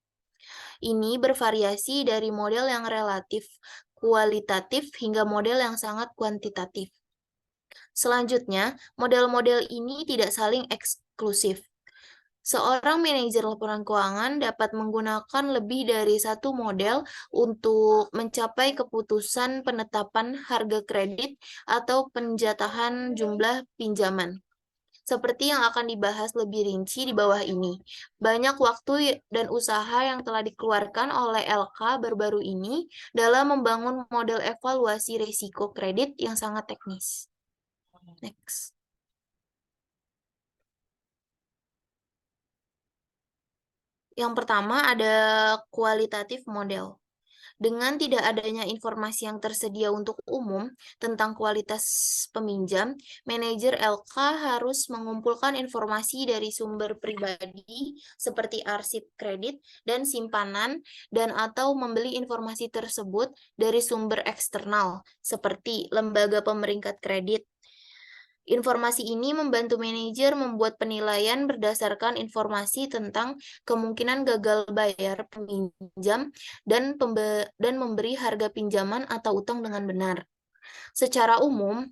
Ini bervariasi dari model yang relatif kualitatif hingga model yang sangat kuantitatif. Selanjutnya, model-model ini tidak saling eksklusif. Seorang manajer laporan keuangan dapat menggunakan lebih dari satu model untuk mencapai keputusan penetapan harga kredit atau penjatahan jumlah pinjaman. Seperti yang akan dibahas lebih rinci di bawah ini, banyak waktu dan usaha yang telah dikeluarkan oleh LK baru-baru ini dalam membangun model evaluasi risiko kredit yang sangat teknis. Next. Yang pertama ada kualitatif model. Dengan tidak adanya informasi yang tersedia untuk umum tentang kualitas peminjam, manajer LK harus mengumpulkan informasi dari sumber pribadi seperti arsip kredit dan simpanan dan atau membeli informasi tersebut dari sumber eksternal seperti lembaga pemeringkat kredit. Informasi ini membantu manajer membuat penilaian berdasarkan informasi tentang kemungkinan gagal bayar peminjam dan memberi harga pinjaman atau utang dengan benar. Secara umum,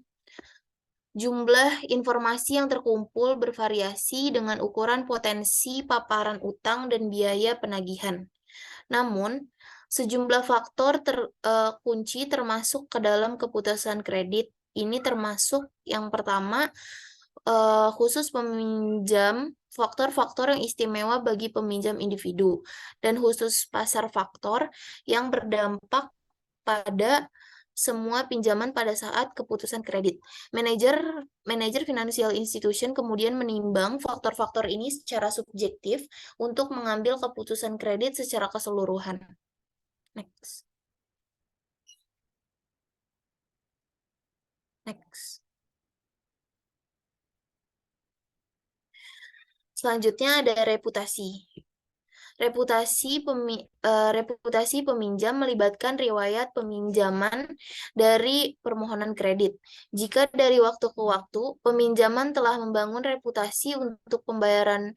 jumlah informasi yang terkumpul bervariasi dengan ukuran potensi paparan utang dan biaya penagihan. Namun, sejumlah faktor kunci termasuk ke dalam keputusan kredit. Ini termasuk yang pertama, khusus peminjam, faktor-faktor yang istimewa bagi peminjam individu, dan khusus pasar faktor yang berdampak pada semua pinjaman pada saat keputusan kredit. Manajer financial institution kemudian menimbang faktor-faktor ini secara subjektif untuk mengambil keputusan kredit secara keseluruhan. Next. Selanjutnya ada reputasi. Reputasi peminjam melibatkan riwayat peminjaman dari permohonan kredit. Jika dari waktu ke waktu, peminjaman telah membangun reputasi untuk pembayaran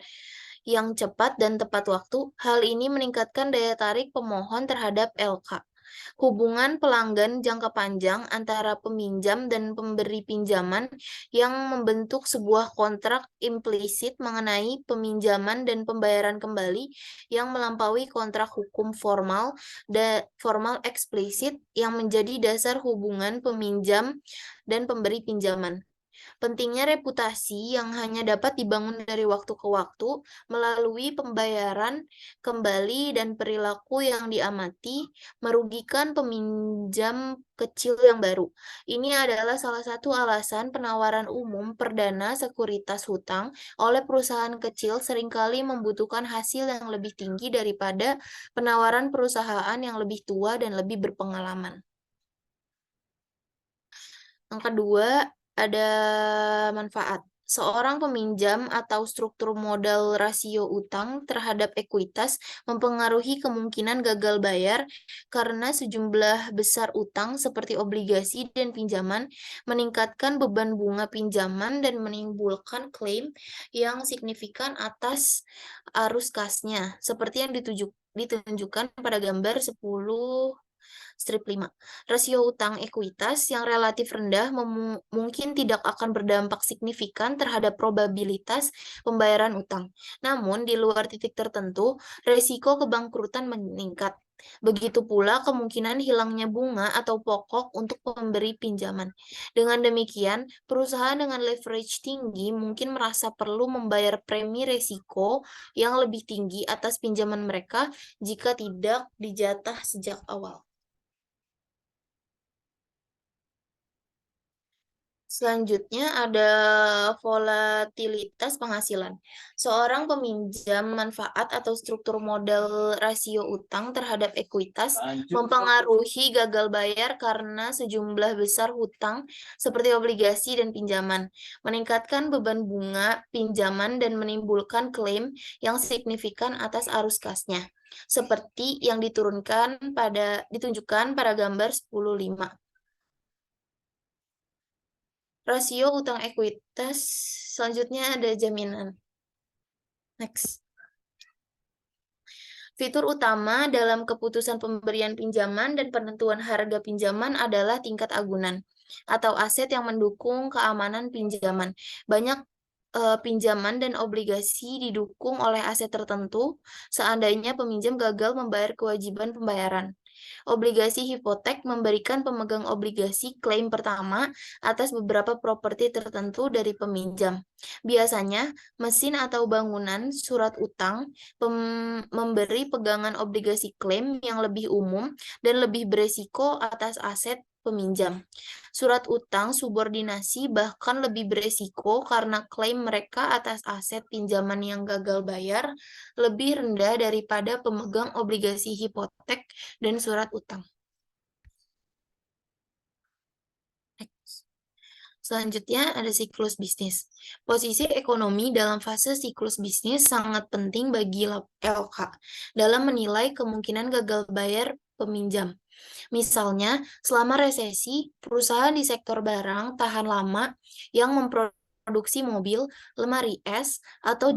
yang cepat dan tepat waktu, hal ini meningkatkan daya tarik pemohon terhadap LK. Hubungan pelanggan jangka panjang antara peminjam dan pemberi pinjaman yang membentuk sebuah kontrak implisit mengenai peminjaman dan pembayaran kembali yang melampaui kontrak hukum formal eksplisit yang menjadi dasar hubungan peminjam dan pemberi pinjaman. Pentingnya reputasi yang hanya dapat dibangun dari waktu ke waktu melalui pembayaran kembali dan perilaku yang diamati merugikan peminjam kecil yang baru. Ini adalah salah satu alasan penawaran umum perdana sekuritas hutang oleh perusahaan kecil seringkali membutuhkan hasil yang lebih tinggi daripada penawaran perusahaan yang lebih tua dan lebih berpengalaman. Yang kedua, ada manfaat. Seorang peminjam atau struktur modal rasio utang terhadap ekuitas mempengaruhi kemungkinan gagal bayar karena sejumlah besar utang seperti obligasi dan pinjaman meningkatkan beban bunga pinjaman dan menimbulkan klaim yang signifikan atas arus kasnya, seperti yang ditunjukkan pada gambar 10/5. Rasio utang ekuitas yang relatif rendah mungkin tidak akan berdampak signifikan terhadap probabilitas pembayaran utang. Namun, di luar titik tertentu, risiko kebangkrutan meningkat. Begitu pula kemungkinan hilangnya bunga atau pokok untuk pemberi pinjaman. Dengan demikian, perusahaan dengan leverage tinggi mungkin merasa perlu membayar premi risiko yang lebih tinggi atas pinjaman mereka jika tidak dijatah sejak awal. Selanjutnya ada volatilitas penghasilan. Seorang peminjam manfaat atau struktur modal rasio utang terhadap ekuitas mempengaruhi gagal bayar karena sejumlah besar hutang seperti obligasi dan pinjaman, meningkatkan beban bunga pinjaman dan menimbulkan klaim yang signifikan atas arus kasnya, seperti yang ditunjukkan pada gambar 10/5. Rasio utang ekuitas, selanjutnya ada jaminan. Next. Fitur utama dalam keputusan pemberian pinjaman dan penentuan harga pinjaman adalah tingkat agunan atau aset yang mendukung keamanan pinjaman. Banyak pinjaman dan obligasi didukung oleh aset tertentu seandainya peminjam gagal membayar kewajiban pembayaran. Obligasi hipotek memberikan pemegang obligasi klaim pertama atas beberapa properti tertentu dari peminjam. Biasanya, mesin atau bangunan surat utang memberi pegangan obligasi klaim yang lebih umum dan lebih beresiko atas aset peminjam. Surat utang subordinasi bahkan lebih beresiko karena klaim mereka atas aset pinjaman yang gagal bayar lebih rendah daripada pemegang obligasi hipotek dan surat utang. Selanjutnya ada siklus bisnis. Posisi ekonomi dalam fase siklus bisnis sangat penting bagi LK dalam menilai kemungkinan gagal bayar peminjam. Misalnya, selama resesi, perusahaan di sektor barang tahan lama yang memproduksi mobil, lemari es, atau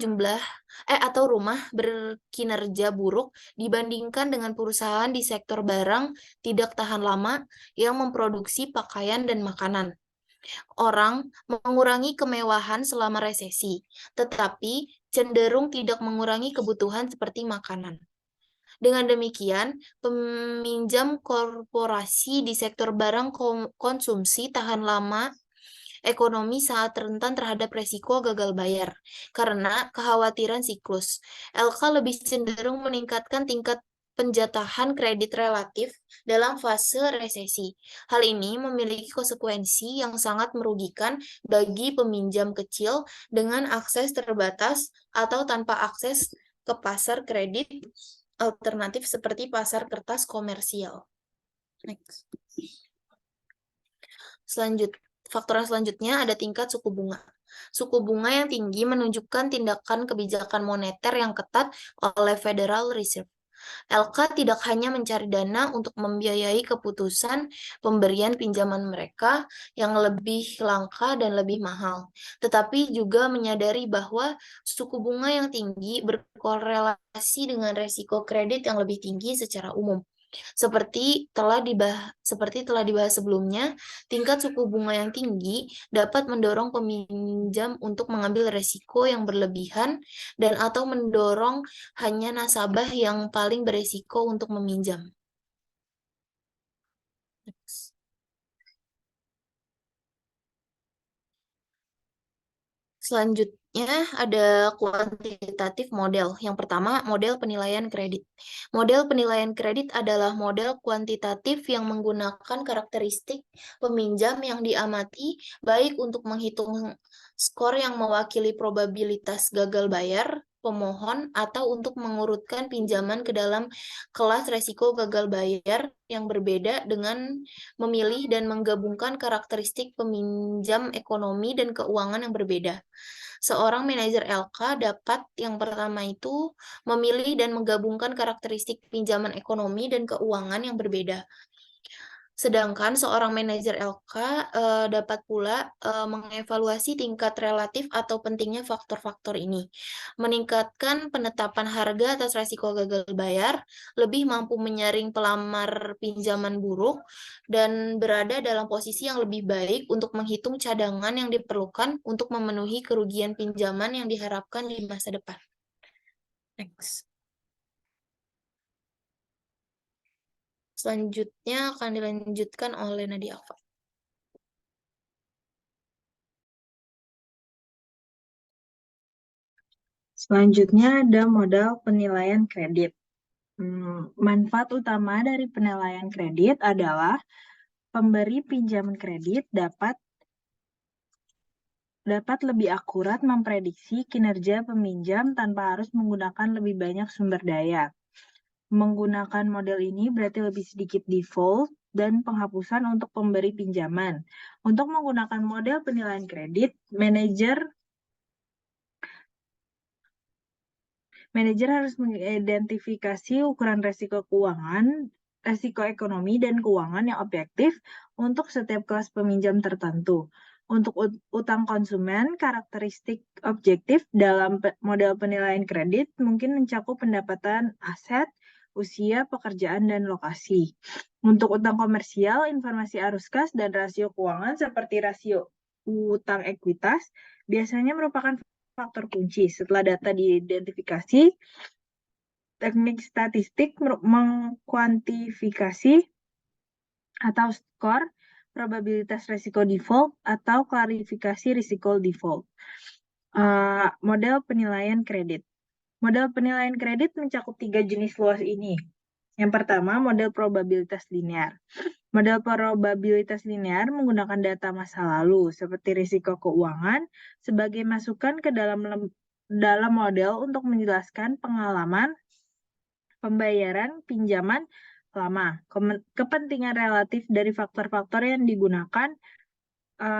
rumah berkinerja buruk dibandingkan dengan perusahaan di sektor barang tidak tahan lama yang memproduksi pakaian dan makanan. Orang mengurangi kemewahan selama resesi, tetapi cenderung tidak mengurangi kebutuhan seperti makanan. Dengan demikian, peminjam korporasi di sektor barang konsumsi tahan lama ekonomi sangat rentan terhadap resiko gagal bayar karena kekhawatiran siklus. LK lebih cenderung meningkatkan tingkat penjatahan kredit relatif dalam fase resesi. Hal ini memiliki konsekuensi yang sangat merugikan bagi peminjam kecil dengan akses terbatas atau tanpa akses ke pasar kredit alternatif seperti pasar kertas komersial. Next. Faktor selanjutnya ada tingkat suku bunga. Suku bunga yang tinggi menunjukkan tindakan kebijakan moneter yang ketat oleh Federal Reserve. LK tidak hanya mencari dana untuk membiayai keputusan pemberian pinjaman mereka yang lebih langka dan lebih mahal, tetapi juga menyadari bahwa suku bunga yang tinggi berkorelasi dengan resiko kredit yang lebih tinggi secara umum. Seperti telah dibahas sebelumnya, tingkat suku bunga yang tinggi dapat mendorong peminjam untuk mengambil resiko yang berlebihan dan atau mendorong hanya nasabah yang paling beresiko untuk meminjam. Next. Selanjutnya ada kuantitatif model. Yang pertama, model penilaian kredit. Model penilaian kredit adalah model kuantitatif yang menggunakan karakteristik peminjam yang diamati baik untuk menghitung skor yang mewakili probabilitas gagal bayar pemohon atau untuk mengurutkan pinjaman ke dalam kelas resiko gagal bayar yang berbeda dengan memilih dan menggabungkan karakteristik peminjam ekonomi dan keuangan yang berbeda. Seorang manajer LK dapat yang pertama itu memilih dan menggabungkan karakteristik pinjaman ekonomi dan keuangan yang berbeda. Sedangkan seorang manajer LK dapat pula mengevaluasi tingkat relatif atau pentingnya faktor-faktor ini. Meningkatkan penetapan harga atas risiko gagal bayar, lebih mampu menyaring pelamar pinjaman buruk, dan berada dalam posisi yang lebih baik untuk menghitung cadangan yang diperlukan untuk memenuhi kerugian pinjaman yang diharapkan di masa depan. Next. Selanjutnya akan dilanjutkan oleh Nadia Alfa. Selanjutnya ada modal penilaian kredit. Manfaat utama dari penilaian kredit adalah pemberi pinjaman kredit dapat lebih akurat memprediksi kinerja peminjam tanpa harus menggunakan lebih banyak sumber daya. Menggunakan model ini berarti lebih sedikit default dan penghapusan untuk pemberi pinjaman. Untuk menggunakan model penilaian kredit, manajer harus mengidentifikasi ukuran resiko keuangan, resiko ekonomi, dan keuangan yang objektif untuk setiap kelas peminjam tertentu. Untuk utang konsumen, karakteristik objektif dalam model penilaian kredit mungkin mencakup pendapatan aset, usia, pekerjaan, dan lokasi. Untuk utang komersial, informasi arus kas dan rasio keuangan seperti rasio utang ekuitas biasanya merupakan faktor kunci. Setelah data diidentifikasi, teknik statistik mengkuantifikasi atau skor probabilitas risiko default atau klarifikasi risiko default. Model penilaian kredit. Model penilaian kredit mencakup 3 jenis luas ini. Yang pertama, model probabilitas linear. Model probabilitas linear menggunakan data masa lalu, seperti risiko keuangan, sebagai masukan ke dalam model untuk menjelaskan pengalaman pembayaran pinjaman lama. Kepentingan relatif dari faktor-faktor yang digunakan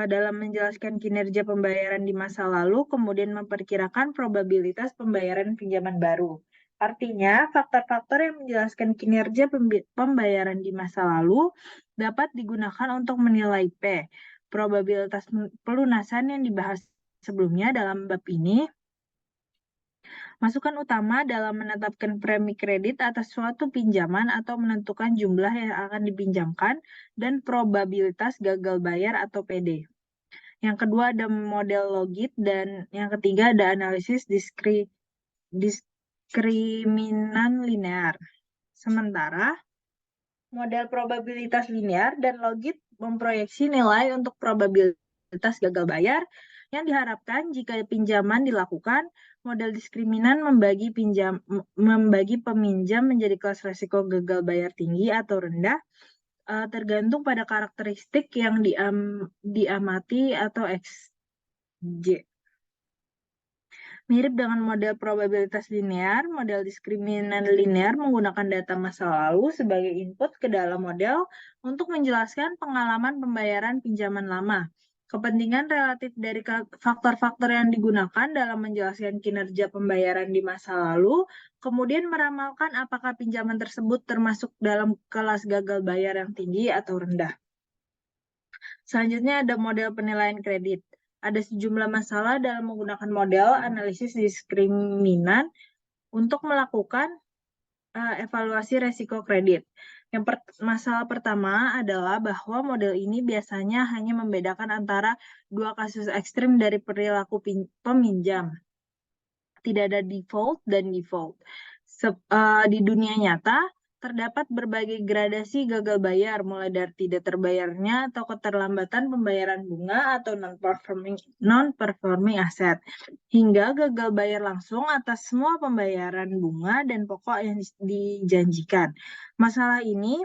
dalam menjelaskan kinerja pembayaran di masa lalu, kemudian memperkirakan probabilitas pembayaran pinjaman baru. Artinya, faktor-faktor yang menjelaskan kinerja pembayaran di masa lalu dapat digunakan untuk menilai P. Probabilitas pelunasan yang dibahas sebelumnya dalam bab ini. Masukan utama dalam menetapkan premi kredit atas suatu pinjaman atau menentukan jumlah yang akan dipinjamkan dan probabilitas gagal bayar atau PD. Yang kedua ada model logit dan yang ketiga ada analisis diskriminan linear. Sementara model probabilitas linear dan logit memproyeksi nilai untuk probabilitas gagal bayar yang diharapkan jika pinjaman dilakukan. Model diskriminan membagi peminjam menjadi kelas risiko gagal bayar tinggi atau rendah, tergantung pada karakteristik yang diamati atau XJ. Mirip dengan model probabilitas linear, model diskriminan linear menggunakan data masa lalu sebagai input ke dalam model untuk menjelaskan pengalaman pembayaran pinjaman lama. Kepentingan relatif dari faktor-faktor yang digunakan dalam menjelaskan kinerja pembayaran di masa lalu, kemudian meramalkan apakah pinjaman tersebut termasuk dalam kelas gagal bayar yang tinggi atau rendah. Selanjutnya ada model penilaian kredit. Ada sejumlah masalah dalam menggunakan model analisis diskriminan untuk melakukan evaluasi resiko kredit. Masalah pertama adalah bahwa model ini biasanya hanya membedakan antara dua kasus ekstrim dari perilaku peminjam. Tidak ada default dan default. Di dunia nyata, terdapat berbagai gradasi gagal bayar, mulai dari tidak terbayarnya atau keterlambatan pembayaran bunga atau non-performing asset, hingga gagal bayar langsung atas semua pembayaran bunga dan pokok yang dijanjikan. Masalah ini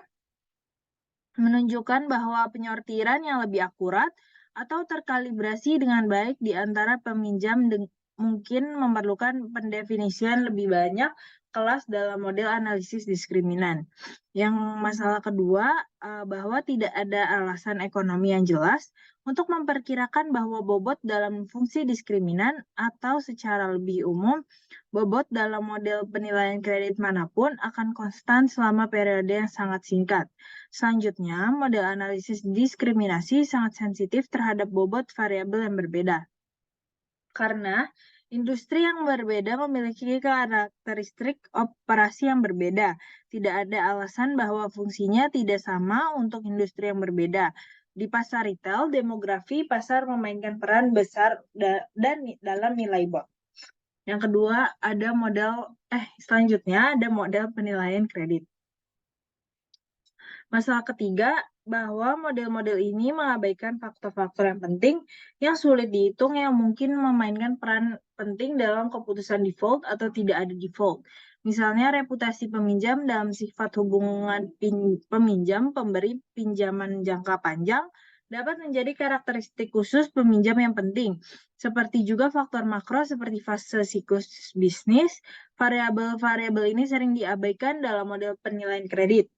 menunjukkan bahwa penyortiran yang lebih akurat atau terkalibrasi dengan baik di antara peminjam mungkin memerlukan pendefinisian lebih banyak kelas dalam model analisis diskriminan. Yang masalah kedua, bahwa tidak ada alasan ekonomi yang jelas untuk memperkirakan bahwa bobot dalam fungsi diskriminan atau secara lebih umum, bobot dalam model penilaian kredit manapun akan konstan selama periode yang sangat singkat. Selanjutnya, model analisis diskriminasi sangat sensitif terhadap bobot variabel yang berbeda. Karena industri yang berbeda memiliki karakteristik operasi yang berbeda. Tidak ada alasan bahwa fungsinya tidak sama untuk industri yang berbeda. Di pasar retail, demografi pasar memainkan peran besar dalam nilai bot. Yang kedua, selanjutnya ada model penilaian kredit. Masalah ketiga, bahwa model-model ini mengabaikan faktor-faktor yang penting yang sulit dihitung yang mungkin memainkan peran penting dalam keputusan default atau tidak ada default. Misalnya reputasi peminjam dalam sifat hubungan peminjam pemberi pinjaman jangka panjang dapat menjadi karakteristik khusus peminjam yang penting. Seperti juga faktor makro seperti fase siklus bisnis, variabel-variabel ini sering diabaikan dalam model penilaian kredit.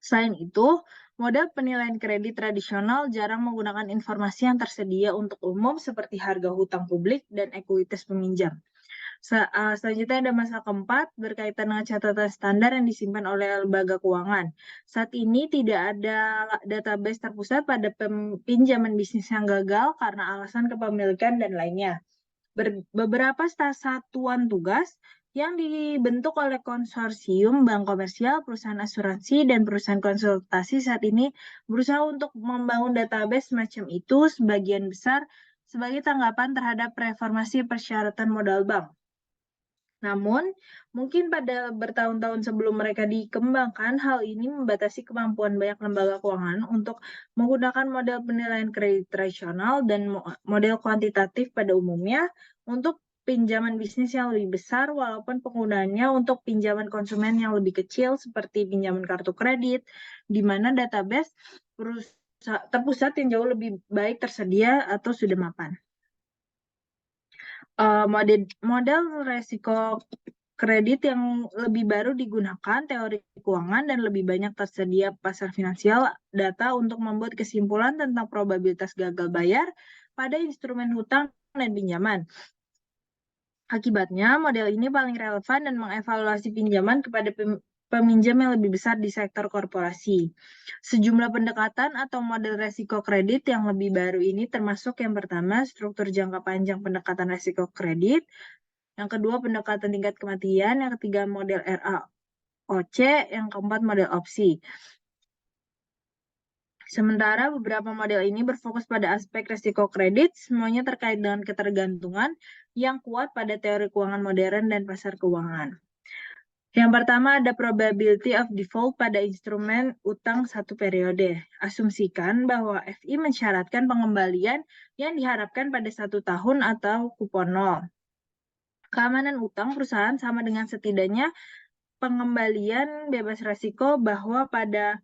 Selain itu, model penilaian kredit tradisional jarang menggunakan informasi yang tersedia untuk umum seperti harga hutang publik dan ekuitas peminjam. Selanjutnya ada masalah keempat berkaitan dengan catatan standar yang disimpan oleh lembaga keuangan. Saat ini tidak ada database terpusat pada pinjaman bisnis yang gagal karena alasan kepemilikan dan lainnya. Beberapa satuan tugas yang dibentuk oleh konsorsium bank komersial, perusahaan asuransi, dan perusahaan konsultasi saat ini berusaha untuk membangun database semacam itu sebagian besar sebagai tanggapan terhadap reformasi persyaratan modal bank. Namun, mungkin pada bertahun-tahun sebelum mereka dikembangkan, hal ini membatasi kemampuan banyak lembaga keuangan untuk menggunakan model penilaian kredit tradisional dan model kuantitatif pada umumnya untuk pinjaman bisnis yang lebih besar walaupun penggunaannya untuk pinjaman konsumen yang lebih kecil seperti pinjaman kartu kredit, di mana database terpusat yang jauh lebih baik tersedia atau sudah mapan. Model resiko kredit yang lebih baru digunakan teori keuangan dan lebih banyak tersedia pasar finansial data untuk membuat kesimpulan tentang probabilitas gagal bayar pada instrumen hutang dan pinjaman. Akibatnya, model ini paling relevan dan mengevaluasi pinjaman kepada peminjam yang lebih besar di sektor korporasi. Sejumlah pendekatan atau model resiko kredit yang lebih baru ini termasuk yang pertama, struktur jangka panjang pendekatan resiko kredit, yang kedua, pendekatan tingkat kematian, yang ketiga, model RAOC, yang keempat, model opsi. Sementara beberapa model ini berfokus pada aspek resiko kredit, semuanya terkait dengan ketergantungan yang kuat pada teori keuangan modern dan pasar keuangan. Yang pertama ada probability of default pada instrumen utang satu periode. Asumsikan bahwa FI mensyaratkan pengembalian yang diharapkan pada 1 tahun atau kupon 0. Keamanan utang perusahaan sama dengan setidaknya pengembalian bebas risiko bahwa pada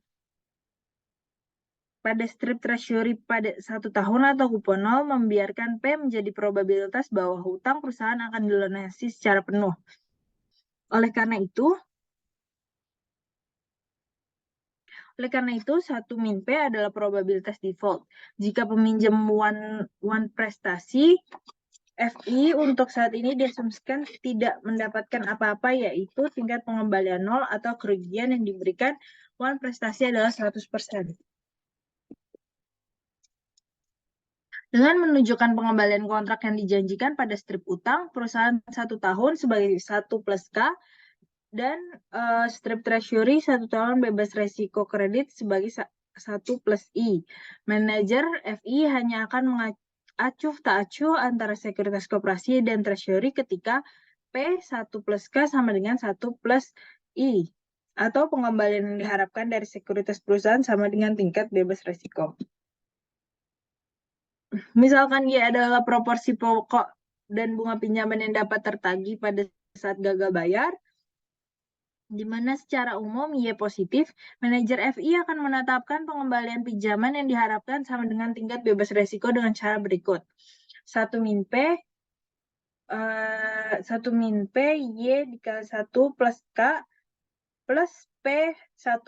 strip treasury pada 1 tahun atau kupon 0 membiarkan P menjadi probabilitas bahwa hutang perusahaan akan dilunasi secara penuh. Oleh karena itu, 1 min P adalah probabilitas default. Jika peminjam one prestasi, FI untuk saat ini diasumsikan tidak mendapatkan apa-apa, yaitu tingkat pengembalian 0 atau kerugian yang diberikan one prestasi adalah 100%. Dengan menunjukkan pengembalian kontrak yang dijanjikan pada strip utang, perusahaan 1 tahun sebagai 1 plus K, dan strip treasury 1 tahun bebas resiko kredit sebagai 1 plus I. Manajer FI hanya akan mengacuh tak acuh antara sekuritas koperasi dan treasury ketika P 1 plus K sama dengan 1 plus I, atau pengembalian yang diharapkan dari sekuritas perusahaan sama dengan tingkat bebas resiko. Misalkan Y adalah proporsi pokok dan bunga pinjaman yang dapat tertagih pada saat gagal bayar, di mana secara umum Y positif, manajer FI akan menetapkan pengembalian pinjaman yang diharapkan sama dengan tingkat bebas resiko dengan cara berikut. 1 min P Y dikali 1 plus K plus P 1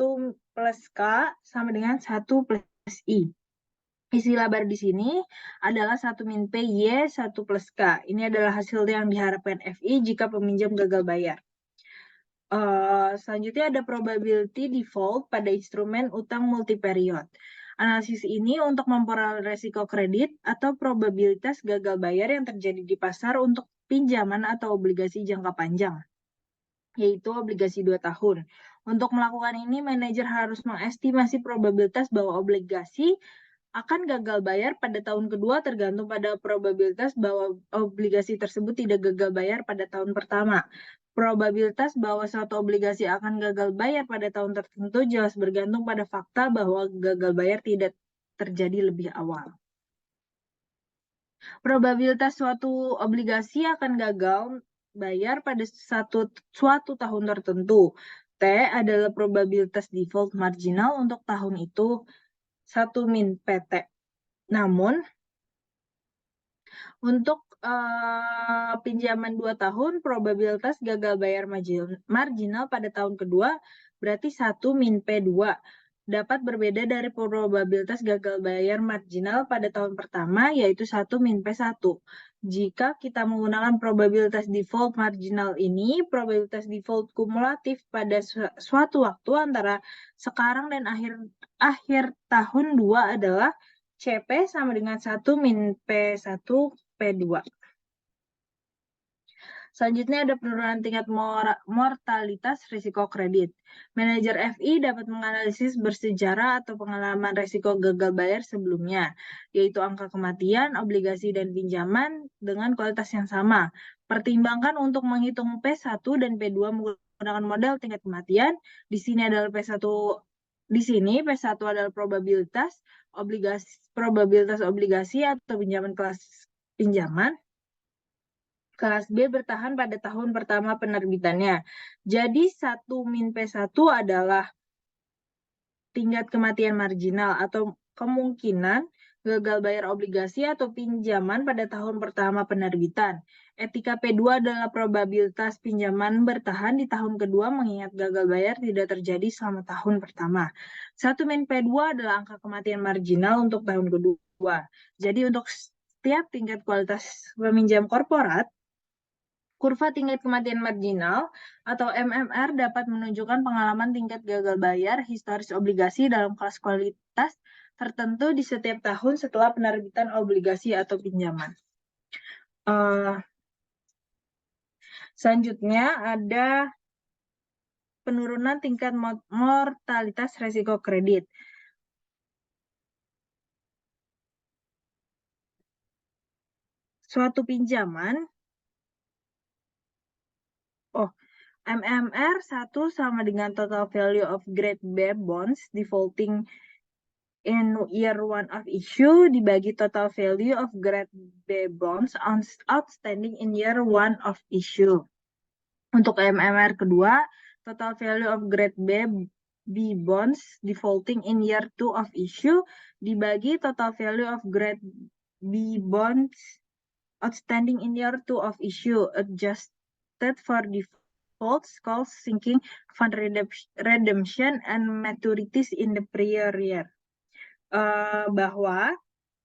plus K sama dengan 1 plus I. Istilah baru di sini adalah 1 min P Y 1 plus K. Ini adalah hasil yang diharapkan FI jika peminjam gagal bayar. Selanjutnya ada probability default pada instrumen utang multiperiod. Analisis ini untuk memperoleh resiko kredit atau probabilitas gagal bayar yang terjadi di pasar untuk pinjaman atau obligasi jangka panjang, yaitu obligasi 2 tahun. Untuk melakukan ini, manajer harus mengestimasi probabilitas bahwa obligasi akan gagal bayar pada tahun kedua tergantung pada probabilitas bahwa obligasi tersebut tidak gagal bayar pada tahun pertama. Probabilitas bahwa suatu obligasi akan gagal bayar pada tahun tertentu jelas bergantung pada fakta bahwa gagal bayar tidak terjadi lebih awal. Probabilitas suatu obligasi akan gagal bayar pada suatu tahun tertentu. T adalah probabilitas default marginal untuk tahun itu 1 min PT. Namun, untuk pinjaman 2 tahun, probabilitas gagal bayar marginal pada tahun kedua berarti 1 min P2. Dapat berbeda dari probabilitas gagal bayar marginal pada tahun pertama, yaitu 1 min P1. Jika kita menggunakan probabilitas default marginal ini, probabilitas default kumulatif pada suatu waktu antara sekarang dan akhir tahun 2 adalah CP sama dengan 1 min P1 P2. Selanjutnya ada penurunan tingkat mortalitas risiko kredit. Manajer FI dapat menganalisis bersejarah atau pengalaman risiko gagal bayar sebelumnya, yaitu angka kematian, obligasi, dan pinjaman dengan kualitas yang sama. Pertimbangkan untuk menghitung P1 dan P2 menggunakan model tingkat kematian. Di sini adalah P1 adalah probabilitas obligasi atau pinjaman kelas pinjaman. kelas B bertahan pada tahun pertama penerbitannya. Jadi 1 min P1 adalah tingkat kematian marginal atau kemungkinan gagal bayar obligasi atau pinjaman pada tahun pertama penerbitan. Etika P2 adalah probabilitas pinjaman bertahan di tahun kedua mengingat gagal bayar tidak terjadi selama tahun pertama. 1 min P2 adalah angka kematian marginal untuk tahun kedua. Jadi untuk setiap tingkat kualitas peminjam korporat, kurva tingkat kematian marginal atau MMR dapat menunjukkan pengalaman tingkat gagal bayar historis obligasi dalam kelas kualitas tertentu di setiap tahun setelah penerbitan obligasi atau pinjaman. Selanjutnya ada penurunan tingkat mortalitas resiko kredit. Suatu pinjaman MMR 1 sama dengan total value of grade B bonds defaulting in year 1 of issue dibagi total value of grade B bonds outstanding in year 1 of issue. Untuk MMR kedua, total value of grade B bonds defaulting in year 2 of issue dibagi total value of grade B bonds outstanding in year 2 of issue adjusted for defaults, calls, sinking, fund redemption, and maturities in the prior year. Bahwa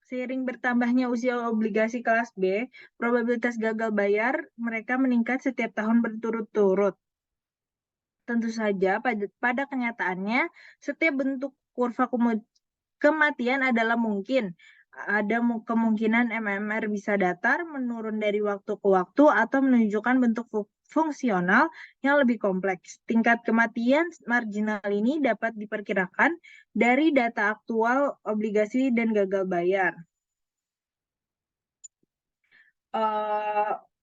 seiring bertambahnya usia obligasi kelas B, probabilitas gagal bayar mereka meningkat setiap tahun berturut-turut. Tentu saja pada kenyataannya, setiap bentuk kurva kematian adalah mungkin. Ada kemungkinan MMR bisa datar, menurun dari waktu ke waktu, atau menunjukkan bentuk fungsional yang lebih kompleks. Tingkat kematian marginal ini dapat diperkirakan dari data aktual obligasi dan gagal bayar.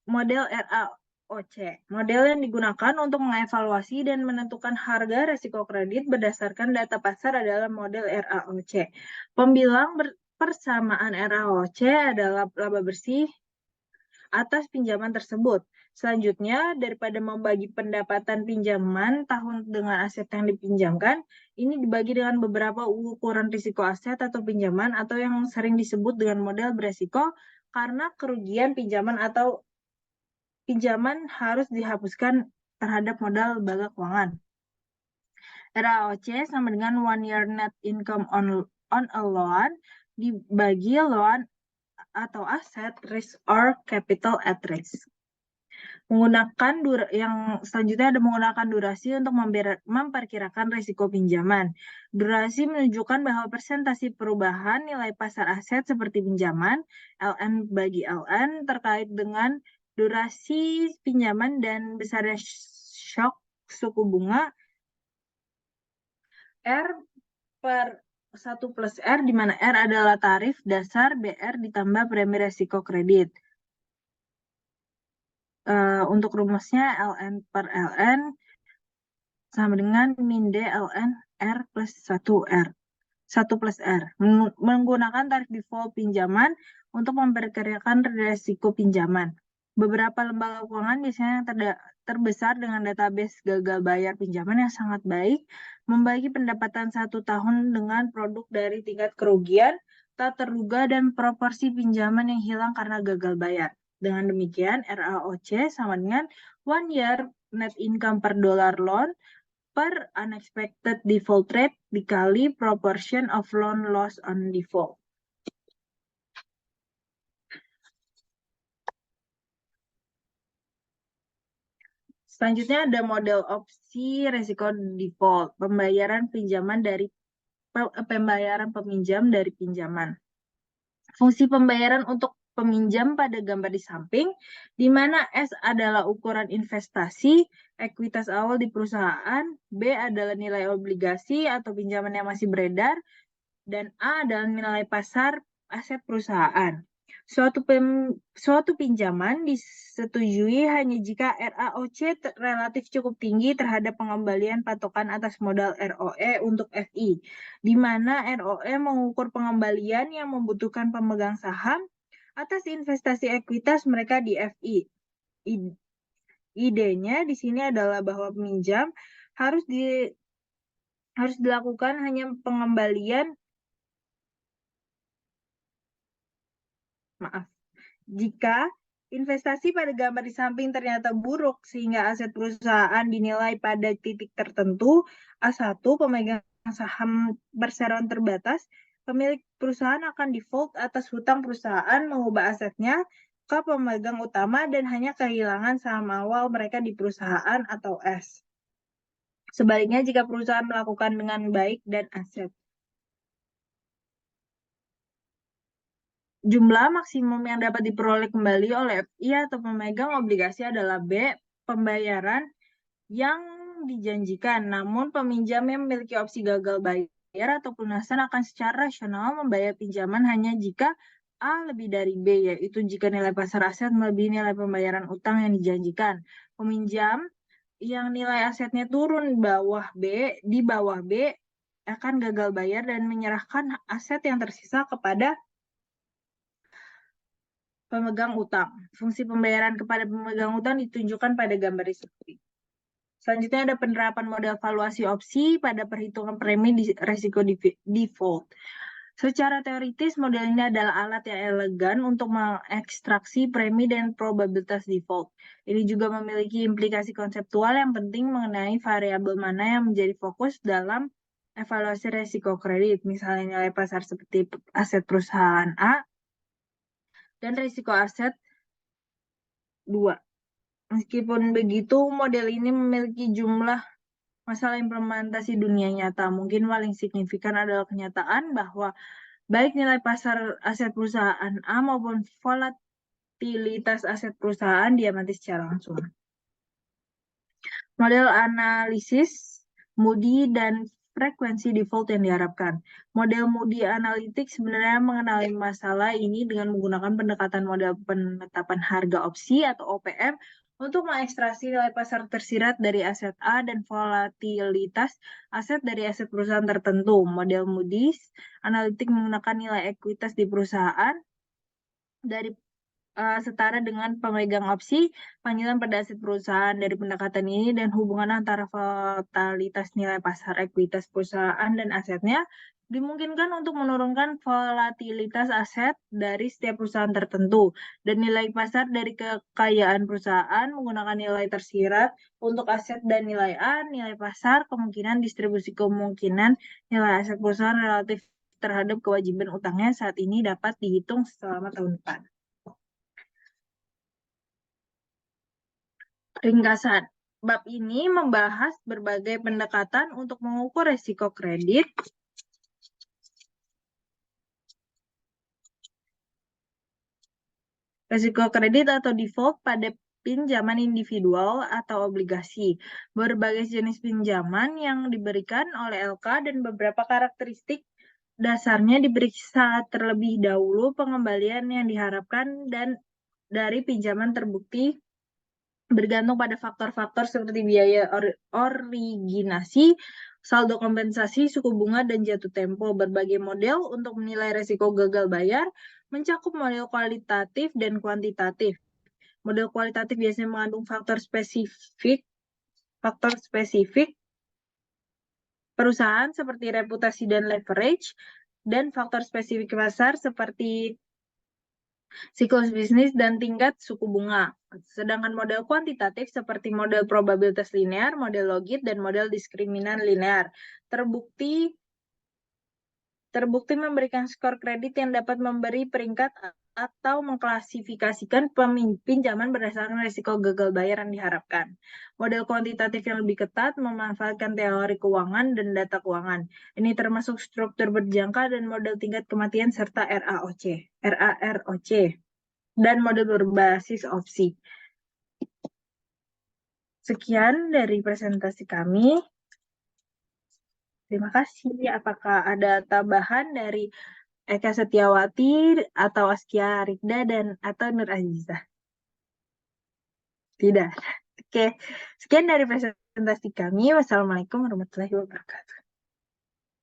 Model RAOC. Model yang digunakan untuk mengevaluasi dan menentukan harga risiko kredit berdasarkan data pasar adalah model RAOC. Pembilang persamaan RAOC adalah laba bersih atas pinjaman tersebut. Selanjutnya, daripada membagi pendapatan pinjaman tahun dengan aset yang dipinjamkan, ini dibagi dengan beberapa ukuran risiko aset atau pinjaman atau yang sering disebut dengan model beresiko karena kerugian pinjaman atau pinjaman harus dihapuskan terhadap modal lembaga keuangan. RAOC sama dengan 1 year net income on a loan dibagi loan atau aset risk or capital at risk. Yang selanjutnya ada menggunakan durasi untuk memperkirakan risiko pinjaman. Durasi menunjukkan bahwa persentase perubahan nilai pasar aset seperti pinjaman LN bagi LN terkait dengan durasi pinjaman dan besarnya shock suku bunga R per 1 plus R, di mana R adalah tarif dasar BR ditambah premi resiko kredit. Untuk rumusnya LN per LN sama dengan min D LN R plus 1R. 1 plus R. Menggunakan tarif default pinjaman untuk memperkirakan risiko pinjaman. Beberapa lembaga keuangan biasanya terbesar dengan database gagal bayar pinjaman yang sangat baik, membagi pendapatan 1 tahun dengan produk dari tingkat kerugian, tak terduga, dan proporsi pinjaman yang hilang karena gagal bayar. Dengan demikian, RAOC sama dengan 1 year net income per dollar loan per unexpected default rate dikali proportion of loan loss on default. Selanjutnya ada model opsi risiko default, pembayaran peminjam dari pinjaman. Fungsi pembayaran untuk peminjam pada gambar di samping, di mana S adalah ukuran investasi, ekuitas awal di perusahaan, B adalah nilai obligasi atau pinjaman yang masih beredar, dan A adalah nilai pasar aset perusahaan. Suatu pinjaman disetujui hanya jika RAOC relatif cukup tinggi terhadap pengembalian patokan atas modal ROE untuk FI, di mana ROE mengukur pengembalian yang membutuhkan pemegang saham atas investasi ekuitas mereka di FI. idenya di sini adalah bahwa peminjam harus dilakukan hanya pengembalian jika investasi pada gambar di samping ternyata buruk sehingga aset perusahaan dinilai pada titik tertentu. A1, pemegang saham perseroan terbatas, pemilik perusahaan akan default atas hutang perusahaan, mengubah asetnya ke pemegang utama dan hanya kehilangan saham awal mereka di perusahaan atau S. Sebaliknya, jika perusahaan melakukan dengan baik dan aset jumlah maksimum yang dapat diperoleh kembali oleh FI atau pemegang obligasi adalah B, pembayaran yang dijanjikan. Namun peminjam yang memiliki opsi gagal bayar atau pelunasan akan secara rasional membayar pinjaman hanya jika A lebih dari B, yaitu jika nilai pasar aset melebihi nilai pembayaran utang yang dijanjikan. Peminjam yang nilai asetnya turun di bawah B akan gagal bayar dan menyerahkan aset yang tersisa kepada pemegang utang. Fungsi pembayaran kepada pemegang utang ditunjukkan pada gambar seperti. Selanjutnya ada penerapan model valuasi opsi pada perhitungan premi di resiko default. Secara teoritis, model ini adalah alat yang elegan untuk mengekstraksi premi dan probabilitas default. Ini juga memiliki implikasi konseptual yang penting mengenai variabel mana yang menjadi fokus dalam evaluasi resiko kredit, misalnya nilai pasar seperti aset perusahaan A, dan risiko aset 2. Meskipun begitu, model ini memiliki jumlah masalah implementasi dunia nyata. Mungkin paling signifikan adalah kenyataan bahwa baik nilai pasar aset perusahaan A maupun volatilitas aset perusahaan diamati secara langsung. Model analisis Moody dan frekuensi default yang diharapkan. Model Moody Analytics sebenarnya mengenali masalah ini dengan menggunakan pendekatan model penetapan harga opsi atau OPM untuk mengekstraksi nilai pasar tersirat dari aset A dan volatilitas aset dari aset perusahaan tertentu. Model Moody's Analytics menggunakan nilai ekuitas di perusahaan dari setara dengan pemegang opsi, panggilan pada aset perusahaan. Dari pendekatan ini dan hubungan antara volatilitas nilai pasar ekuitas perusahaan dan asetnya, dimungkinkan untuk menurunkan volatilitas aset dari setiap perusahaan tertentu dan nilai pasar dari kekayaan perusahaan menggunakan nilai tersirat untuk aset dan nilai A, nilai pasar, kemungkinan distribusi kemungkinan nilai aset perusahaan relatif terhadap kewajiban utangnya saat ini dapat dihitung selama tahun depan. Ringkasan, bab ini membahas berbagai pendekatan untuk mengukur risiko kredit, atau default pada pinjaman individual atau obligasi, berbagai jenis pinjaman yang diberikan oleh LK dan beberapa karakteristik dasarnya diperiksa terlebih dahulu pengembalian yang diharapkan dan dari pinjaman terbukti bergantung pada faktor-faktor seperti biaya originasi, saldo kompensasi, suku bunga, dan jatuh tempo. Berbagai model untuk menilai resiko gagal bayar mencakup model kualitatif dan kuantitatif. Model kualitatif biasanya mengandung faktor spesifik perusahaan seperti reputasi dan leverage, dan faktor spesifik pasar seperti siklus bisnis dan tingkat suku bunga. Sedangkan model kuantitatif seperti model probabilitas linear, model logit, dan model diskriminan linear terbukti memberikan skor kredit yang dapat memberi peringkat atau mengklasifikasikan pinjaman berdasarkan risiko gagal bayar yang diharapkan. Model kuantitatif yang lebih ketat memanfaatkan teori keuangan dan data keuangan. Ini termasuk struktur berjangka dan model tingkat kematian serta RAROC, dan model berbasis opsi. Sekian dari presentasi kami. Terima kasih. Apakah ada tambahan dari Eka Setiawati atau Askia Rikda atau Nur Azizah? Tidak. Oke. Sekian dari presentasi kami. Wassalamualaikum warahmatullahi wabarakatuh.